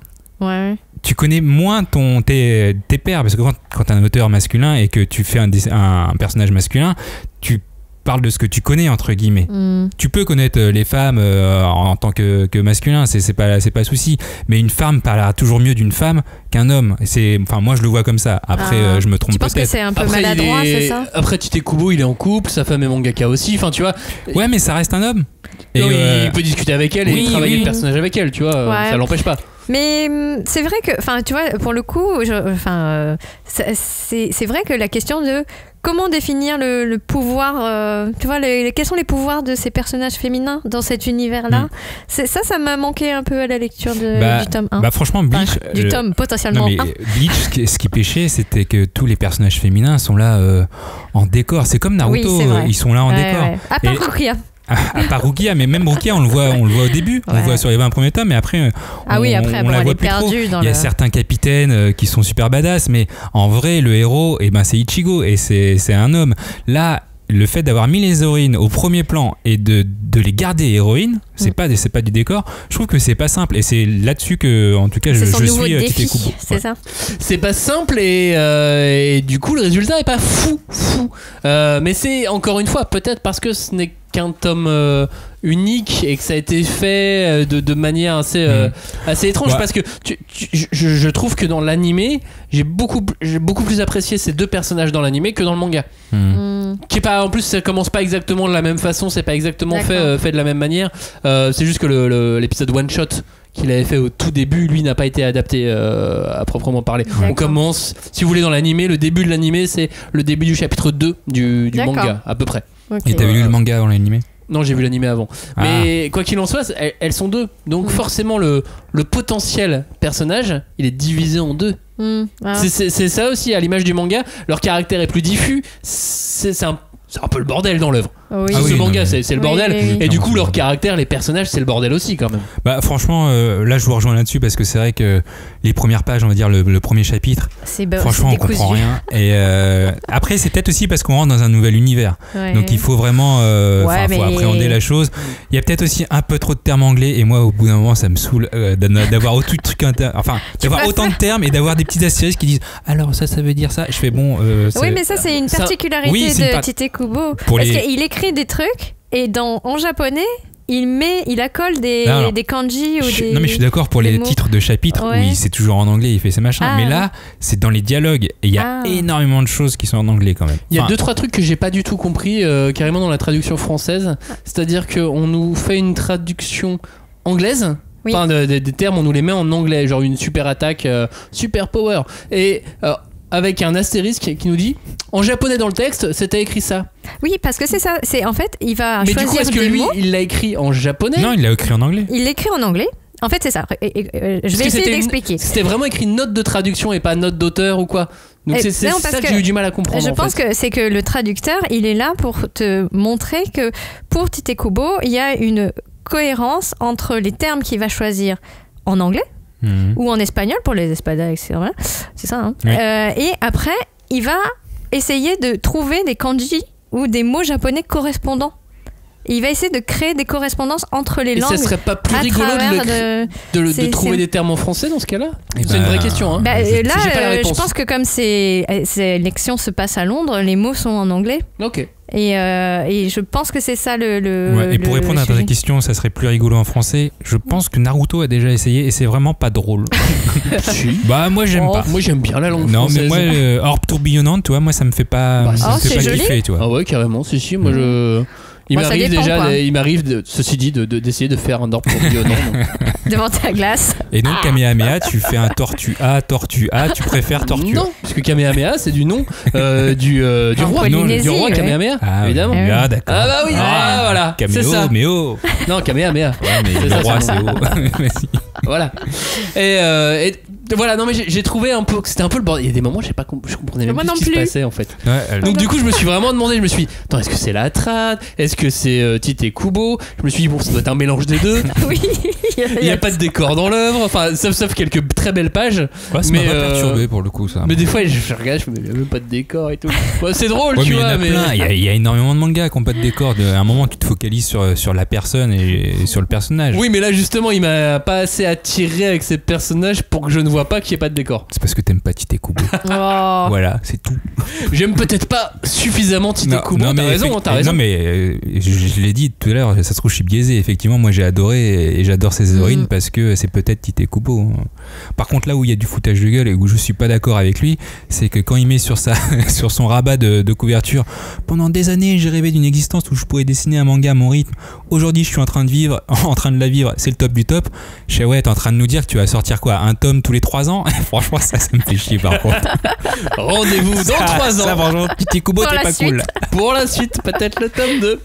tu connais moins tes pairs, parce que quand tu es un auteur masculin et que tu fais un personnage masculin, tu parles de ce que tu connais, entre guillemets. Tu peux connaître les femmes en tant que masculin, c'est pas souci, mais une femme parlera toujours mieux d'une femme qu'un homme. Moi je le vois comme ça. Après je me trompe peut-être. Tu penses que c'est un peu maladroit, c'est ça? Après Tite Kubo, il est en couple, sa femme est mangaka aussi, enfin tu vois. Ouais, mais ça reste un homme. Et il peut discuter avec elle et travailler le personnage avec elle, tu vois, ça l'empêche pas. Mais c'est vrai que, enfin, tu vois, pour le coup, c'est vrai que la question de comment définir le pouvoir, tu vois, quels sont les pouvoirs de ces personnages féminins dans cet univers-là, ça m'a manqué un peu à la lecture du tome 1. Franchement, Bleach, du tome potentiellement 1. Bleach, ce qui pêchait, c'était que tous les personnages féminins sont là en décor. C'est comme Naruto, ils sont là en décor. À part Rukia. À part Rukia, mais même Rukia, on le voit au début, on le voit sur les 20 premiers tomes, mais après, on la voit plus trop. Il y a certains capitaines qui sont super badass, mais en vrai, le héros, c'est Ichigo, et c'est un homme. Là, le fait d'avoir mis les héroïnes au premier plan et de les garder héroïnes, c'est pas du décor. Je trouve que c'est pas simple et c'est là-dessus que, en tout cas, je suis Tite Kubo. C'est ça. C'est pas simple et du coup le résultat est pas fou. Mais c'est encore une fois peut-être parce que ce n'est qu'un tome unique et que ça a été fait de manière assez étrange parce que je trouve que dans l'animé j'ai beaucoup plus apprécié ces deux personnages dans l'animé que dans le manga. Qui est pas, en plus ça commence pas exactement de la même façon, c'est pas exactement fait de la même manière, c'est juste que l'épisode one shot qu'il avait fait au tout début, lui n'a pas été adapté à proprement parler. D'accord. On commence, si vous voulez, dans l'animé, le début de l'animé c'est le début du chapitre 2 du manga à peu près. Okay. Et t'avais lu le manga avant l'animé ? Non, j'ai vu l'animé avant. Mais quoi qu'il en soit, elles sont deux. Donc forcément, le potentiel personnage, il est divisé en deux. C'est ça aussi, à l'image du manga. Leur caractère est plus diffus. C'est un peu le bordel dans l'œuvre. Ce manga, c'est le bordel. Et du coup, leur caractère, les personnages, c'est le bordel aussi quand même. Bah franchement, là je vous rejoins là-dessus parce que c'est vrai que les premières pages, on va dire le premier chapitre, franchement on comprend rien. Et après c'est peut-être aussi parce qu'on rentre dans un nouvel univers. Donc il faut vraiment faut appréhender la chose. Il y a peut-être aussi un peu trop de termes anglais et moi au bout d'un moment ça me saoule d'avoir autant de trucs d'avoir autant de termes et d'avoir des petits astérisques qui disent alors ça veut dire ça. Je fais bon. Oui, mais ça c'est une particularité de Tite Kubo parce qu'il écrit des trucs et en japonais il accole des kanji ou des... Non mais je suis d'accord pour les titres de chapitres où c'est toujours en anglais, il fait ses machins, mais là c'est dans les dialogues et il y a énormément de choses qui sont en anglais quand même. Il y a 2-3 trucs que j'ai pas du tout compris carrément dans la traduction française, c'est-à-dire qu'on nous fait une traduction anglaise. Enfin, des termes on nous les met en anglais, genre une super attaque, super power, et avec un astérisque qui nous dit en japonais dans le texte c'était écrit ça. Oui, parce que c'est ça, c'est en fait il va choisir des mots. Mais du coup est-ce que lui il l'a écrit en japonais? Non, il l'a écrit en anglais. Il l'écrit en anglais. En fait c'est ça. Je vais essayer d'expliquer. C'était vraiment écrit note de traduction et pas note d'auteur ou quoi. Donc c'est ça que j'ai eu du mal à comprendre. Je pense que c'est que le traducteur il est là pour te montrer que pour Tite Kubo il y a une cohérence entre les termes qu'il va choisir en anglais ou en espagnol pour les Espada, etc. C'est ça. Et après, il va essayer de trouver des kanji ou des mots japonais correspondants. Et il va essayer de créer des correspondances entre les langues. Et ça serait pas plus rigolo de trouver des termes en français dans ce cas-là? C'est une vraie question. Hein. Là, je pense que comme ces lections se passent à Londres, les mots sont en anglais. Ok. Et je pense que c'est ça et pour répondre à ta question, ça serait plus rigolo en français. Je pense que Naruto a déjà essayé et c'est vraiment pas drôle. Bah moi j'aime pas. Moi j'aime bien la langue française. Non mais moi Orbe tourbillonnante, tu vois, moi ça me fait pas kiffer, tu vois. Ah ouais carrément, si moi il m'arrive ceci dit d'essayer de faire un orbe tourbillonnant devant ta glace. Et donc Kamehameha, tu fais un tortue A, tu préfères tortue? Non, parce que Kamehameha c'est du nom du roi, du roi Kamehameha, évidemment. Ah d'accord. Ah bah oui, voilà, c'est ça. Non, Kamehameha. Ouais, mais le roi c'est O. Voilà. Et voilà, non mais j'ai trouvé un peu que c'était un peu le bordel. Il y a des moments je comprenais même plus ce qui se passait en fait. Donc du coup je me suis vraiment demandé, attends, est-ce que c'est la trad, est-ce que c'est Tite Kubo? Je me suis dit bon, ça doit être un mélange des deux. Oui. Il y a pas de décor dans l'œuvre, enfin sauf quelques très belles pages. Ouais, ça m'a pas perturbé pour le coup ça. Mais des fois je regarde, je me dis il y a même pas de décor et tout. Ouais, c'est drôle, tu vois, mais il y a énormément de mangas qui ont pas de décor. À un moment tu te focalises sur la personne et sur le personnage. Oui, mais là justement il m'a pas assez attiré avec ces personnages pour que je ne vois pas qu'il n'y ait pas de décor. C'est parce que t'aimes pas Tite Kubo. Voilà, c'est tout. J'aime peut-être pas suffisamment Tite Kubo. T'as raison. Non mais je l'ai dit tout à l'heure, ça se trouve je suis biaisé. Effectivement, moi j'ai adoré et j'adore ces héroïnes parce que c'est peut-être Tite Kubo. Par contre, là où il y a du foutage de gueule et où je suis pas d'accord avec lui, c'est que quand il met sur son rabat de couverture, pendant des années j'ai rêvé d'une existence où je pourrais dessiner un manga à mon rythme. Aujourd'hui je suis en train de la vivre, c'est le top du top. Je sais, ouais, t'es en train de nous dire que tu vas sortir quoi, un tome tous les 3 ans? Franchement ça me fait chier par contre. Rendez-vous dans 3 ans. Ça franchement, Tite Kubo t'es pas cool. Pour la suite, peut-être le tome 2.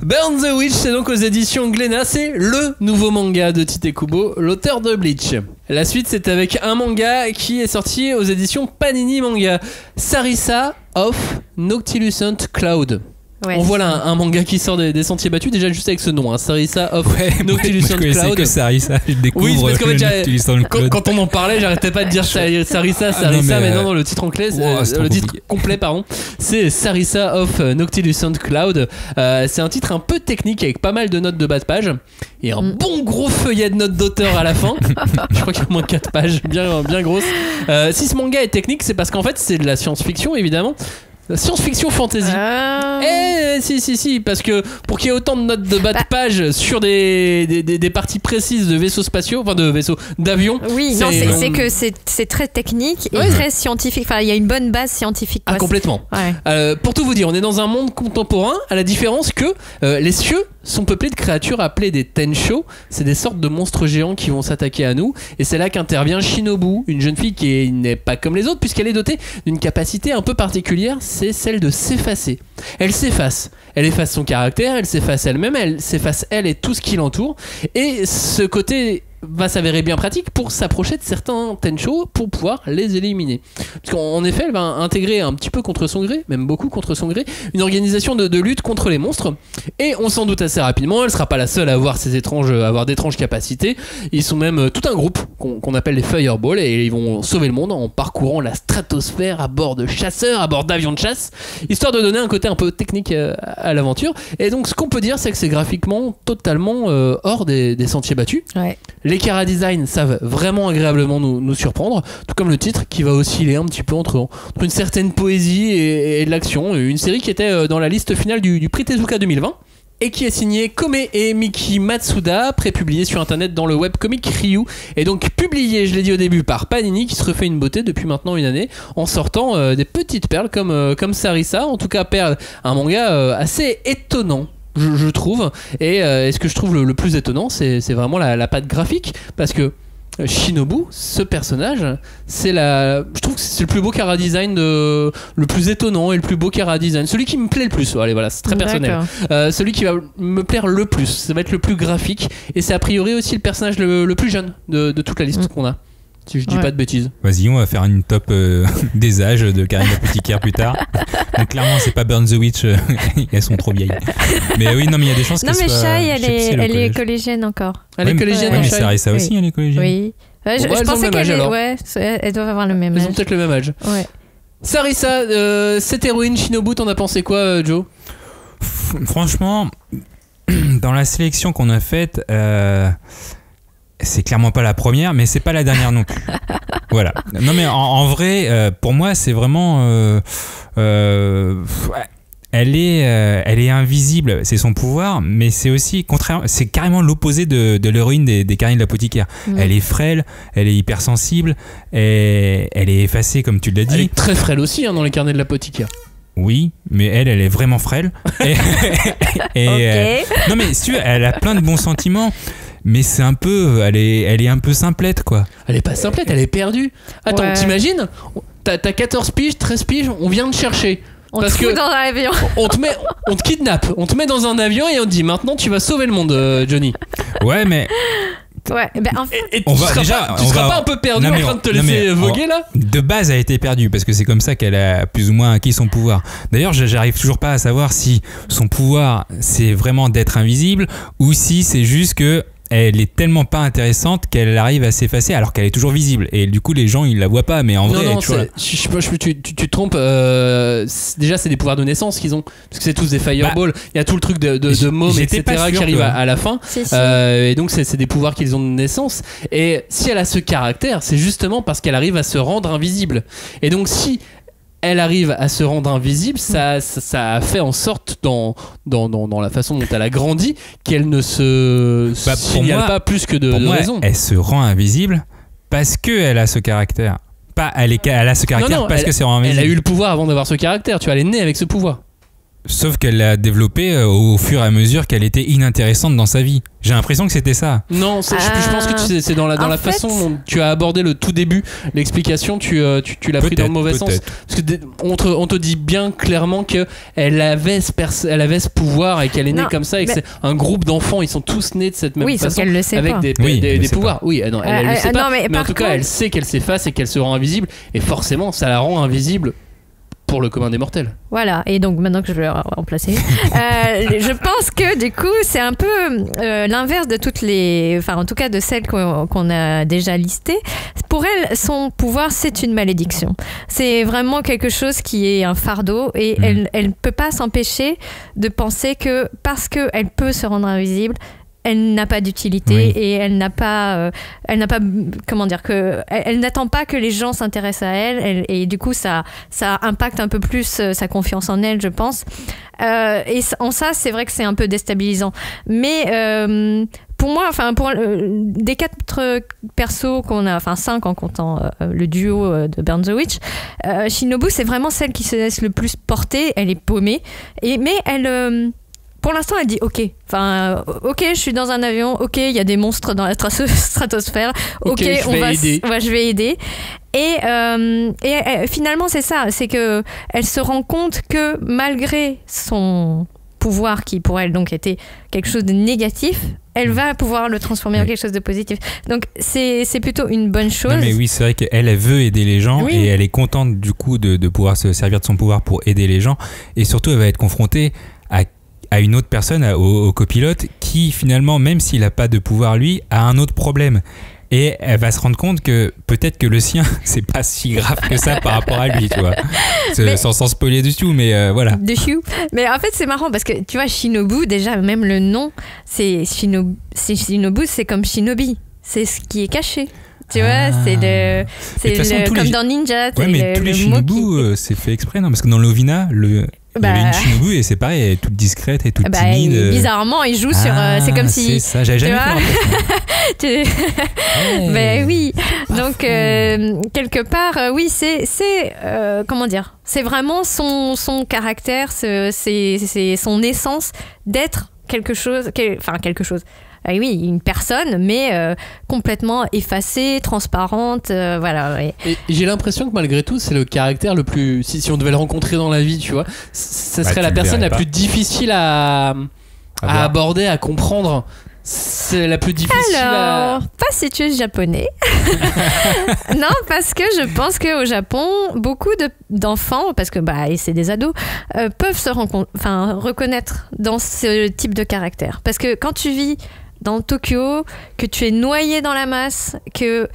Burn the Witch, c'est donc aux éditions Glénat, c'est le nouveau manga de Tite Kubo, l'auteur de Bleach. La suite, c'est avec un manga qui est sorti aux éditions Panini Manga, Sarissa of Noctilucent Cloud. Ouais, on voit là un manga qui sort des sentiers battus, déjà juste avec ce nom, hein, Sarissa of Noctilucent Cloud. Que Sarissa, je découvre. Oui, c'est parce qu'en fait, Noctilucent Cloud. quand on en parlait, j'arrêtais pas de dire Sarissa, mais non, le titre anglais, le titre complet, pardon, c'est Sarissa of Noctilucent Cloud. C'est un titre un peu technique avec pas mal de notes de bas de page et un bon gros feuillet de notes d'auteur à la fin. Je crois qu'il y a au moins 4 pages, bien grosses. Si ce manga est technique, c'est parce qu'en fait, c'est de la science-fiction, évidemment. Science-fiction fantasy. Si, parce que pour qu'il y ait autant de notes de bas de page sur des parties précises de vaisseaux spatiaux, enfin d'avions. Oui, c'est que c'est très technique et très scientifique. Enfin, il y a une bonne base scientifique. Ah, complètement. Ouais. Pour tout vous dire, on est dans un monde contemporain, à la différence que les cieux sont peuplés de créatures appelées des Tenshō. C'est des sortes de monstres géants qui vont s'attaquer à nous. Et c'est là qu'intervient Shinobu, une jeune fille qui n'est pas comme les autres, puisqu'elle est dotée d'une capacité un peu particulière, c'est celle de s'effacer. Elle s'efface. Elle efface son caractère, elle s'efface elle-même, elle s'efface elle et tout ce qui l'entoure. Et ce côté va s'avérer bien pratique pour s'approcher de certains Tenshō pour pouvoir les éliminer. Parce qu'en effet, elle va intégrer un petit peu contre son gré, même beaucoup contre son gré, une organisation de lutte contre les monstres. Et on s'en doute assez rapidement, elle sera pas la seule à avoir d'étranges capacités. Ils sont même tout un groupe qu'on appelle les Fireball et ils vont sauver le monde en parcourant la stratosphère à bord de chasseurs, à bord d'avions de chasse, histoire de donner un côté un peu technique à l'aventure. Et donc ce qu'on peut dire, c'est que c'est graphiquement totalement hors des sentiers battus. Ouais. Les chara-design savent vraiment agréablement nous surprendre, tout comme le titre qui va osciller un petit peu entre une certaine poésie et de l'action. Une série qui était dans la liste finale du prix Tezuka 2020 et qui est signée Kome et Miki Matsuda, prépubliée sur internet dans le webcomic Ryu, et donc publiée, je l'ai dit au début, par Panini, qui se refait une beauté depuis maintenant une année en sortant des petites perles comme Sarissa. En tout cas, un manga assez étonnant, je trouve. Et ce que je trouve le plus étonnant, c'est vraiment la patte graphique, parce que Shinobu, ce personnage, je trouve que c'est le plus beau chara design, le plus étonnant et le plus beau chara design, celui qui me plaît le plus. Allez, voilà, c'est très personnel. Celui qui va me plaire le plus, ça va être le plus graphique, et c'est a priori aussi le personnage le plus jeune de toute la liste qu'on a. Si je dis pas de bêtises. Vas-y, on va faire une top des âges de Karine l'apothicaire plus tard. Donc clairement, c'est pas Burn the Witch, elles sont trop vieilles. Mais oui, non, mais il y a des chances qu'elle soit... Non, mais Shai, elle est collégienne encore. Elle est collégienne, mais Sarissa aussi, elle est collégienne. Oui. Je pensais qu'elles doivent avoir le même âge. Elles ont peut-être le même âge. Ouais. Sarissa, cette héroïne Shinobu, t'en as pensé quoi, Joe ? Franchement, dans la sélection qu'on a faite... c'est clairement pas la première, mais c'est pas la dernière non plus. Voilà. Non, mais en vrai, pour moi, c'est vraiment... elle est invisible, c'est son pouvoir, mais c'est aussi c'est carrément l'opposé de l'héroïne des Karine l'apothicaire. Elle est frêle, elle est hypersensible, et elle est effacée, comme tu l'as dit. Elle est très frêle aussi dans les carnets de l'apothicaire. Oui, mais elle est vraiment frêle. Okay. Non, mais si tu veux, elle a plein de bons sentiments. Mais c'est un peu, elle est un peu simplette, quoi. Elle est pas simplette, elle est perdue. Attends, t'imagines, t'as 14 piges, 13 piges, on vient te chercher. Parce que dans un avion. On te kidnappe, on te met dans un avion et on te dit maintenant tu vas sauver le monde, Johnny. Ouais, mais... Ouais, en fait... et tu seras pas un peu perdu en train de te laisser voguer là ? De base, elle a été perdue parce que c'est comme ça qu'elle a plus ou moins acquis son pouvoir. D'ailleurs, j'arrive toujours pas à savoir si son pouvoir c'est vraiment d'être invisible ou si c'est juste que elle est tellement pas intéressante qu'elle arrive à s'effacer alors qu'elle est toujours visible et du coup les gens ils la voient pas, mais en vrai elle est toujours là. Tu te trompes, déjà c'est des pouvoirs de naissance qu'ils ont parce que c'est tous des fireballs, il y a tout le truc de môme etc qui arrive à la fin, et donc c'est des pouvoirs qu'ils ont de naissance, et si elle a ce caractère c'est justement parce qu'elle arrive à se rendre invisible, et donc si elle arrive à se rendre invisible, ça a fait en sorte dans la façon dont elle a grandi qu'elle ne se signale pas plus que de raison. Elle se rend invisible parce qu'elle a ce caractère. Elle a ce caractère parce que c'est rend invisible. Elle a eu le pouvoir avant d'avoir ce caractère. Tu vois, elle est née avec ce pouvoir. Sauf qu'elle l'a développé au fur et à mesure qu'elle était inintéressante dans sa vie. J'ai l'impression que c'était ça. Non, je pense que c'est dans la façon dont tu as abordé le tout début. L'explication, tu l'as pris dans le mauvais sens. Parce que on te dit bien clairement qu'elle avait ce pouvoir et qu'elle est née comme ça et que c'est un groupe d'enfants. Ils sont tous nés de cette même façon avec des pouvoirs. Oui, non, elle le sait pas. Mais en tout cas, elle sait qu'elle s'efface et qu'elle se rend invisible. Et forcément, ça la rend invisible pour le commun des mortels. Voilà, et donc maintenant que je vais remplacer, je pense que du coup c'est un peu l'inverse de toutes les, enfin en tout cas de celles qu'on a déjà listées. Pour elle, son pouvoir c'est une malédiction. C'est vraiment quelque chose qui est un fardeau et elle peut pas s'empêcher de penser que parce qu'elle peut se rendre invisible, elle n'a pas d'utilité et elle n'a pas comment dire que elle n'attend pas que les gens s'intéressent à elle et du coup ça impacte un peu plus sa confiance en elle, je pense. Et en ça, c'est vrai que c'est un peu déstabilisant. Mais pour moi, enfin des 4 persos qu'on a, enfin 5 en comptant le duo de Burn the Witch, Shinobu c'est vraiment celle qui se laisse le plus porter. Elle est paumée mais elle pour l'instant, elle dit ok. Enfin, ok, je suis dans un avion. Ok, il y a des monstres dans la stratosphère. Ok, je vais aider. Et finalement, c'est ça. C'est que elle se rend compte que malgré son pouvoir qui pour elle donc était quelque chose de négatif, elle va pouvoir le transformer en quelque chose de positif. Donc c'est plutôt une bonne chose. Non mais oui, c'est vrai qu'elle veut aider les gens et elle est contente du coup de pouvoir se servir de son pouvoir pour aider les gens. Et surtout, elle va être confrontée à une autre personne, au copilote, qui finalement, même s'il n'a pas de pouvoir lui, a un autre problème. Et elle va se rendre compte que peut-être que le sien, c'est pas si grave que ça par rapport à lui, tu vois. Sans spoiler du tout, mais voilà. Mais en fait, c'est marrant parce que tu vois, Shinobu, déjà, même le nom, c'est Shinobu, c'est comme Shinobi. C'est ce qui est caché. Tu vois, c'est comme dans Ninja. Ouais, mais tous les Shinobu, c'est fait exprès, non? Parce que dans l'Ovina, il y avait une Shinobu et c'est pareil, elle est toute discrète et toute timide. Bizarrement, il joue sur. C'est comme si. C'est ça, j'avais jamais fait. Ben oui. Donc, quelque part, oui, c'est comment dire? C'est vraiment son caractère, c'est son essence d'être quelque chose. Enfin, quelque chose. Oui, une personne, mais complètement effacée, transparente, voilà. Et j'ai l'impression que malgré tout, c'est le caractère le plus... Si on devait le rencontrer dans la vie, tu vois, ça serait la personne la plus difficile à aborder, à comprendre. C'est la plus difficile Alors, pas si tu es japonais. Non, parce que je pense qu'au Japon, beaucoup d'enfants, parce que c'est des ados, peuvent se reconnaître dans ce type de caractère. Parce que quand tu vis dans Tokyo, que tu es noyé dans la masse, que...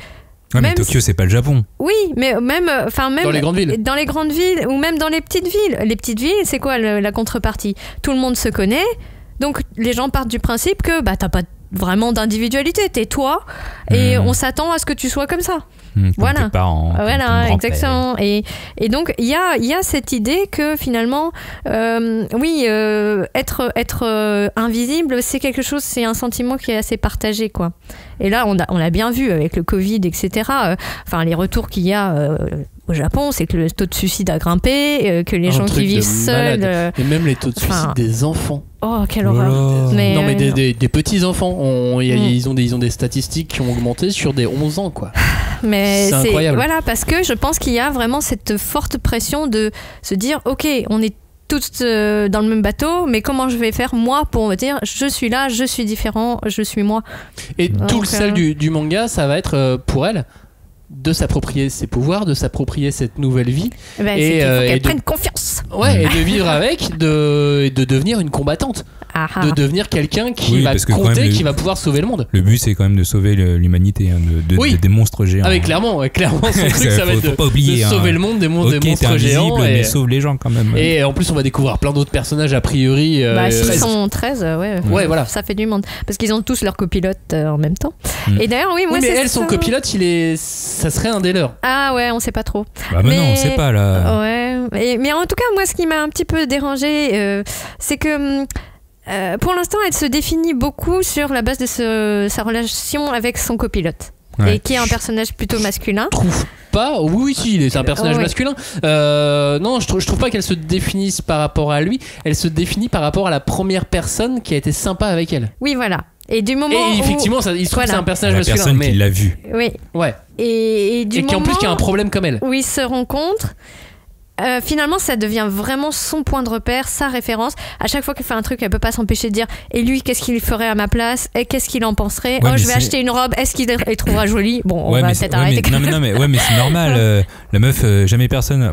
Ouais, mais Tokyo, c'est pas le Japon. Oui, mais même dans les grandes villes. Dans les grandes villes, ou même dans les petites villes. Les petites villes, c'est quoi la contrepartie? Tout le monde se connaît, donc les gens partent du principe que t'as pas vraiment d'individualité, t'es toi, et on s'attend à ce que tu sois comme ça. Voilà. Tes parents, voilà, exactement. Et donc il y a cette idée que finalement, être invisible, c'est quelque chose, c'est un sentiment qui est assez partagé, quoi. Et là, on a bien vu avec le Covid, etc. Les retours qu'il y a au Japon, c'est que le taux de suicide a grimpé, que les gens qui vivent seuls, et même les taux de suicide des enfants. Oh, quelle horreur. Non, mais des petits enfants, ils ont des statistiques qui ont augmenté sur des 11 ans, quoi. Mais c'est incroyable. Voilà, parce que je pense qu'il y a vraiment cette forte pression de se dire, ok, on est tous dans le même bateau, mais comment je vais faire moi pour me dire je suis là, je suis différent, je suis moi. Et donc, tout le sel du manga, ça va être pour elle de s'approprier ses pouvoirs, de s'approprier cette nouvelle vie, il faut qu'elle prenne confiance. Ouais, et de vivre avec, de devenir une combattante. De devenir quelqu'un qui va compter, qui va pouvoir sauver le monde. Le but, c'est quand même de sauver l'humanité, des monstres géants. Ah, mais clairement, son truc, ça va être de sauver le monde des monstres géants. Mais sauve les gens quand même. Et en plus, on va découvrir plein d'autres personnages a priori. S'ils sont 13, ouais, voilà. Ça fait du monde. Parce qu'ils ont tous leur copilote en même temps. Et d'ailleurs, moi, mais elle, son copilote, ça serait un des leurs. Ah ouais, on sait pas trop. Non, on sait pas là. Ouais. Mais en tout cas, moi, ce qui m'a un petit peu dérangée, c'est que pour l'instant, elle se définit beaucoup sur la base de sa relation avec son copilote, et qui est un personnage plutôt masculin. Je trouve pas. Oui, si, c'est un personnage masculin. Non, je trouve pas qu'elle se définisse par rapport à lui. Elle se définit par rapport à la première personne qui a été sympa avec elle. Oui, voilà. Et du moment où effectivement, il se trouve que c'est un personnage masculin. La personne qui l'a vu. Oui. Ouais. Et qui en plus qui a un problème comme elle. Où ils se rencontrent. finalement, ça devient vraiment son point de repère, sa référence. À chaque fois qu'elle fait un truc, elle peut pas s'empêcher de dire et lui, qu'est-ce qu'il ferait à ma place et qu'est-ce qu'il en penserait. Je vais acheter une robe. Est-ce qu'il les trouvera jolie? Bon, on va peut-être arrêter. Mais c'est normal. La meuf, jamais personne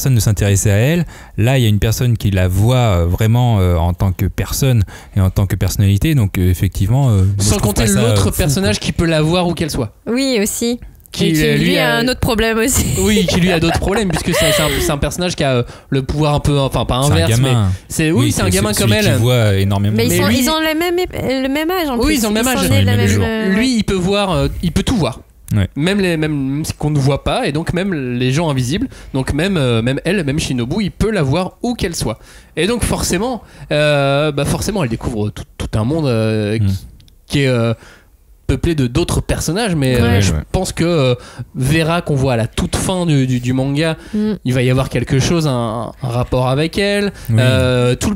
ne s'intéressait à elle. Là, il y a une personne qui la voit vraiment en tant que personne et en tant que personnalité. Donc, effectivement, sans compter l'autre personnage qui peut la voir où qu'elle soit. Oui, aussi. Qui lui a un autre problème aussi. Oui, qui lui a d'autres problèmes puisque c'est un personnage qui a le pouvoir un peu, enfin pas inverse, mais c'est un gamin comme elle. Qui voit énormément. Mais ils ont le même âge en plus. Oui, ils ont le même âge. Lui, il peut voir, il peut tout voir. Ouais. Même ce qu'on ne voit pas, et donc même les gens invisibles, donc même elle, même Shinobu, il peut la voir où qu'elle soit. Et donc forcément elle découvre tout un monde qui est peuplé de d'autres personnages, mais je pense que Vera qu'on voit à la toute fin du manga, il va y avoir quelque chose, un rapport avec elle. Oui.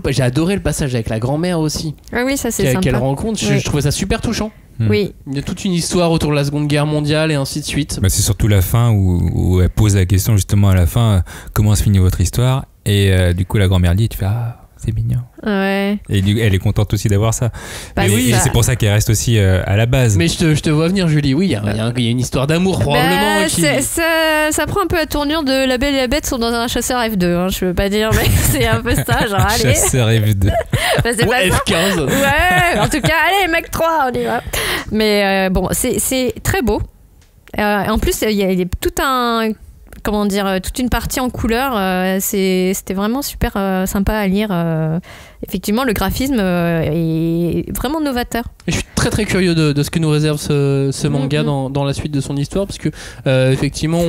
J'ai adoré le passage avec la grand-mère aussi. Ah oui, ça c'est sympa. Qu'elle rencontre, je trouvais ça super touchant. Oui. Il y a toute une histoire autour de la Seconde Guerre mondiale et ainsi de suite. C'est surtout la fin où elle pose la question justement à la fin, comment se finit votre histoire, et du coup la grand-mère dit, tu fais c'est mignon. Ouais. Et elle est contente aussi d'avoir ça. Oui, c'est pour ça qu'elle reste aussi à la base. Mais je te vois venir, Julie. Oui, il y a une histoire d'amour probablement. Ça prend un peu la tournure de La Belle et la Bête sont dans un chasseur F2. Je veux pas dire, mais c'est un peu ça. Genre, allez. Chasseur F2. C'est pas F15. Ouais, en tout cas, allez, mec 3, on y va. Mais bon, c'est très beau. En plus, il y a toute une partie en couleur, c'était vraiment super sympa à lire. Effectivement, le graphisme est vraiment novateur. Et je suis très très curieux de ce que nous réserve ce manga dans la suite de son histoire, parce que effectivement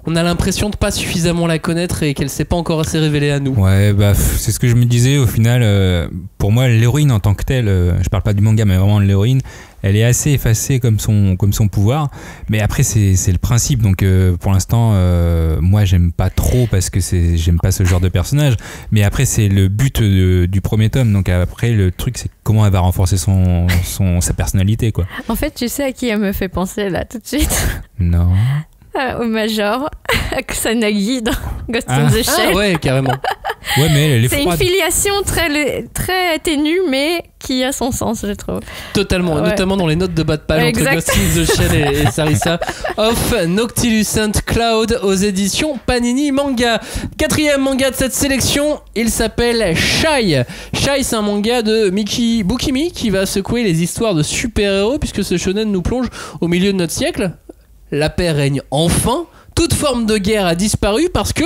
on a l'impression de pas suffisamment la connaître et qu'elle s'est pas encore assez révélée à nous. Ouais, c'est ce que je me disais au final. Pour moi, l'héroïne en tant que telle, je parle pas du manga mais vraiment de l'héroïne, elle est assez effacée comme son pouvoir, mais après c'est le principe, donc pour l'instant moi j'aime pas trop parce que j'aime pas ce genre de personnage, mais après c'est le but du premier tome, donc après le truc c'est comment elle va renforcer sa personnalité, quoi. En fait, tu sais à qui elle me fait penser là tout de suite? Non. Au Major, à Kusanagi dans Ghost in the Shell. Ah ouais, carrément. Ouais, mais elle est c'est froide. une filiation très ténue, mais qui a son sens, je trouve. Totalement, notamment dans les notes de bas de page entre Ghost in the Shell et Sarissa. Of Noctilucent Cloud aux éditions Panini Manga. 4e manga de cette sélection, il s'appelle Shy. Shy, c'est un manga de Miki Bukimi qui va secouer les histoires de super-héros, puisque ce shonen nous plonge au milieu de notre siècle. La paix règne enfin, toute forme de guerre a disparu parce que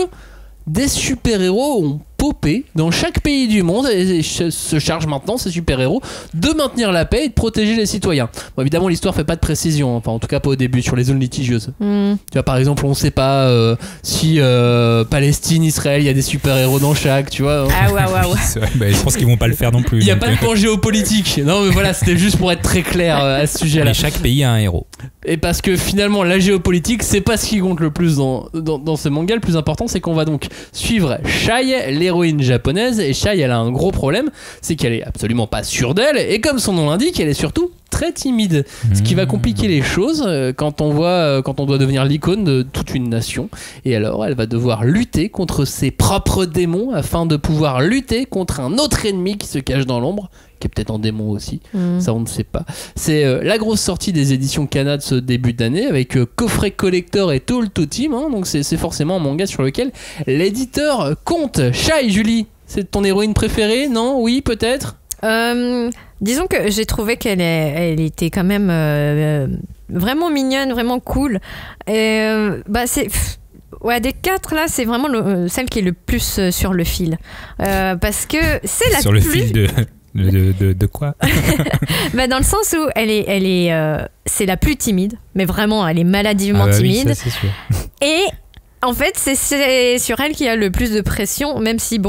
des super-héros ont popé dans chaque pays du monde et se chargent maintenant, ces super-héros, de maintenir la paix et de protéger les citoyens. Bon, évidemment, l'histoire fait pas de précision, enfin en tout cas pas au début, sur les zones litigieuses. Tu vois, par exemple, on sait pas si Palestine, Israël, il y a des super-héros dans chaque, tu vois. Ah ouais. C'est vrai, je pense qu'ils vont pas le faire non plus. Il y a pas de point géopolitique. Non mais voilà, c'était juste pour être très clair à ce sujet-là. Mais chaque pays a un héros. Et parce que finalement la géopolitique c'est pas ce qui compte le plus dans ce manga. Le plus important c'est qu'on va donc suivre Shai, l'héroïne japonaise. Et Shai, elle a un gros problème, c'est qu'elle est absolument pas sûre d'elle, et comme son nom l'indique, elle est surtout très timide, ce qui va compliquer les choses quand on doit devenir l'icône de toute une nation. Et alors elle va devoir lutter contre ses propres démons afin de pouvoir lutter contre un autre ennemi qui se cache dans l'ombre, qui est peut-être en démon aussi, ça on ne sait pas. C'est la grosse sortie des éditions Kana de ce début d'année, avec coffret collector et tout le tout team, hein, donc c'est forcément un manga sur lequel l'éditeur compte. Shai, Julie, c'est ton héroïne préférée? Non? Oui, peut-être? Disons que j'ai trouvé elle était quand même vraiment mignonne, vraiment cool. Et des 4 là, c'est vraiment celle qui est le plus sur le fil, parce que c'est la sur le fil de quoi? Dans le sens où c'est la plus timide, mais vraiment elle est maladivement timide. Oui, ça, c'est sûr. Et en fait, c'est sur elle qu'il y a le plus de pression, même si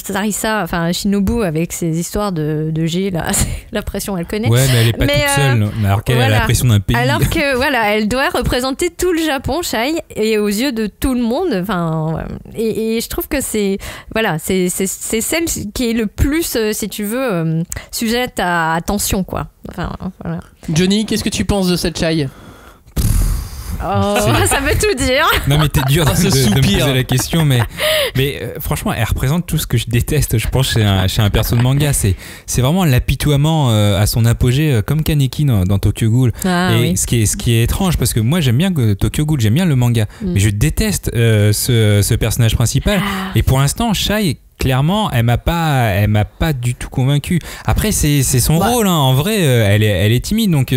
Sarissa, enfin Shinobu avec ses histoires de G, là, la pression elle connaît. Ouais, mais elle est pas toute seule, alors qu'elle a la pression d'un pays. Alors que elle doit représenter tout le Japon, Shai, et aux yeux de tout le monde. Enfin, et je trouve que c'est celle qui est le plus, si tu veux, sujette à attention, quoi. Enfin, voilà. Johnny, qu'est-ce que tu penses de cette Shai? Ça veut tout dire. Non mais t'es dur de me soupir. poser la question, mais franchement, elle représente tout ce que je déteste, je pense, chez un perso de manga. C'est vraiment l'apitoiement à son apogée, comme Kaneki dans Tokyo Ghoul. Et ce qui est étrange, parce que moi j'aime bien Tokyo Ghoul, j'aime bien le manga, mais je déteste ce personnage principal. Et pour l'instant, Shai, clairement, elle m'a pas du tout convaincu. Après, c'est son rôle, hein. En vrai, elle est timide, donc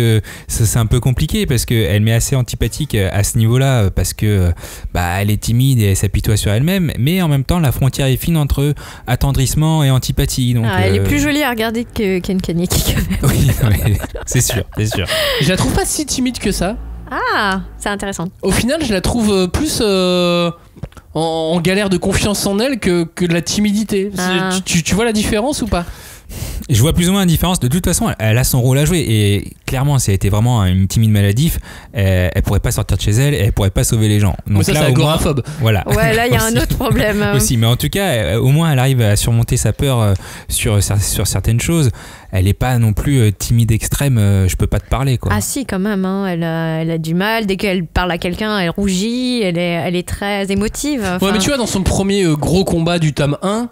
c'est un peu compliqué parce qu'elle m'est assez antipathique à ce niveau-là, parce que elle est timide et elle s'apitoie sur elle-même, mais en même temps, la frontière est fine entre attendrissement et antipathie. Donc, elle est plus jolie à regarder que Ken Kaneki quand même. Oui, mais c'est sûr. Je la trouve pas si timide que ça. Ah, c'est intéressant. Au final, je la trouve plus en galère de confiance en elle que de la timidité. Tu vois la différence ou pas ? Je vois plus ou moins la différence. De toute façon, elle a son rôle à jouer. Et clairement, si elle était vraiment une timide maladif, elle pourrait pas sortir de chez elle et elle pourrait pas sauver les gens. Donc ça, là, c'est agoraphobe. Voilà. Ouais, là, il y a un autre problème. Aussi, mais en tout cas, au moins, elle arrive à surmonter sa peur sur certaines choses. Elle est pas non plus timide extrême. Je peux pas te parler, quoi. Ah si, quand même. Hein. Elle a du mal. Dès qu'elle parle à quelqu'un, elle rougit. Elle est très émotive. Enfin... Ouais, mais tu vois, dans son premier gros combat du tome 1,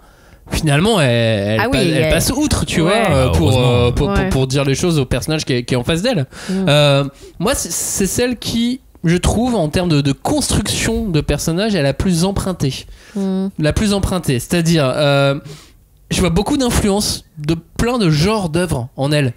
finalement, elle passe outre, tu vois, pour dire les choses au personnage qui est en face d'elle. Moi, c'est celle qui, je trouve, en termes de construction de personnage, est la plus empruntée. La plus empruntée. C'est-à-dire, je vois beaucoup d'influence de plein de genres d'œuvres en elle.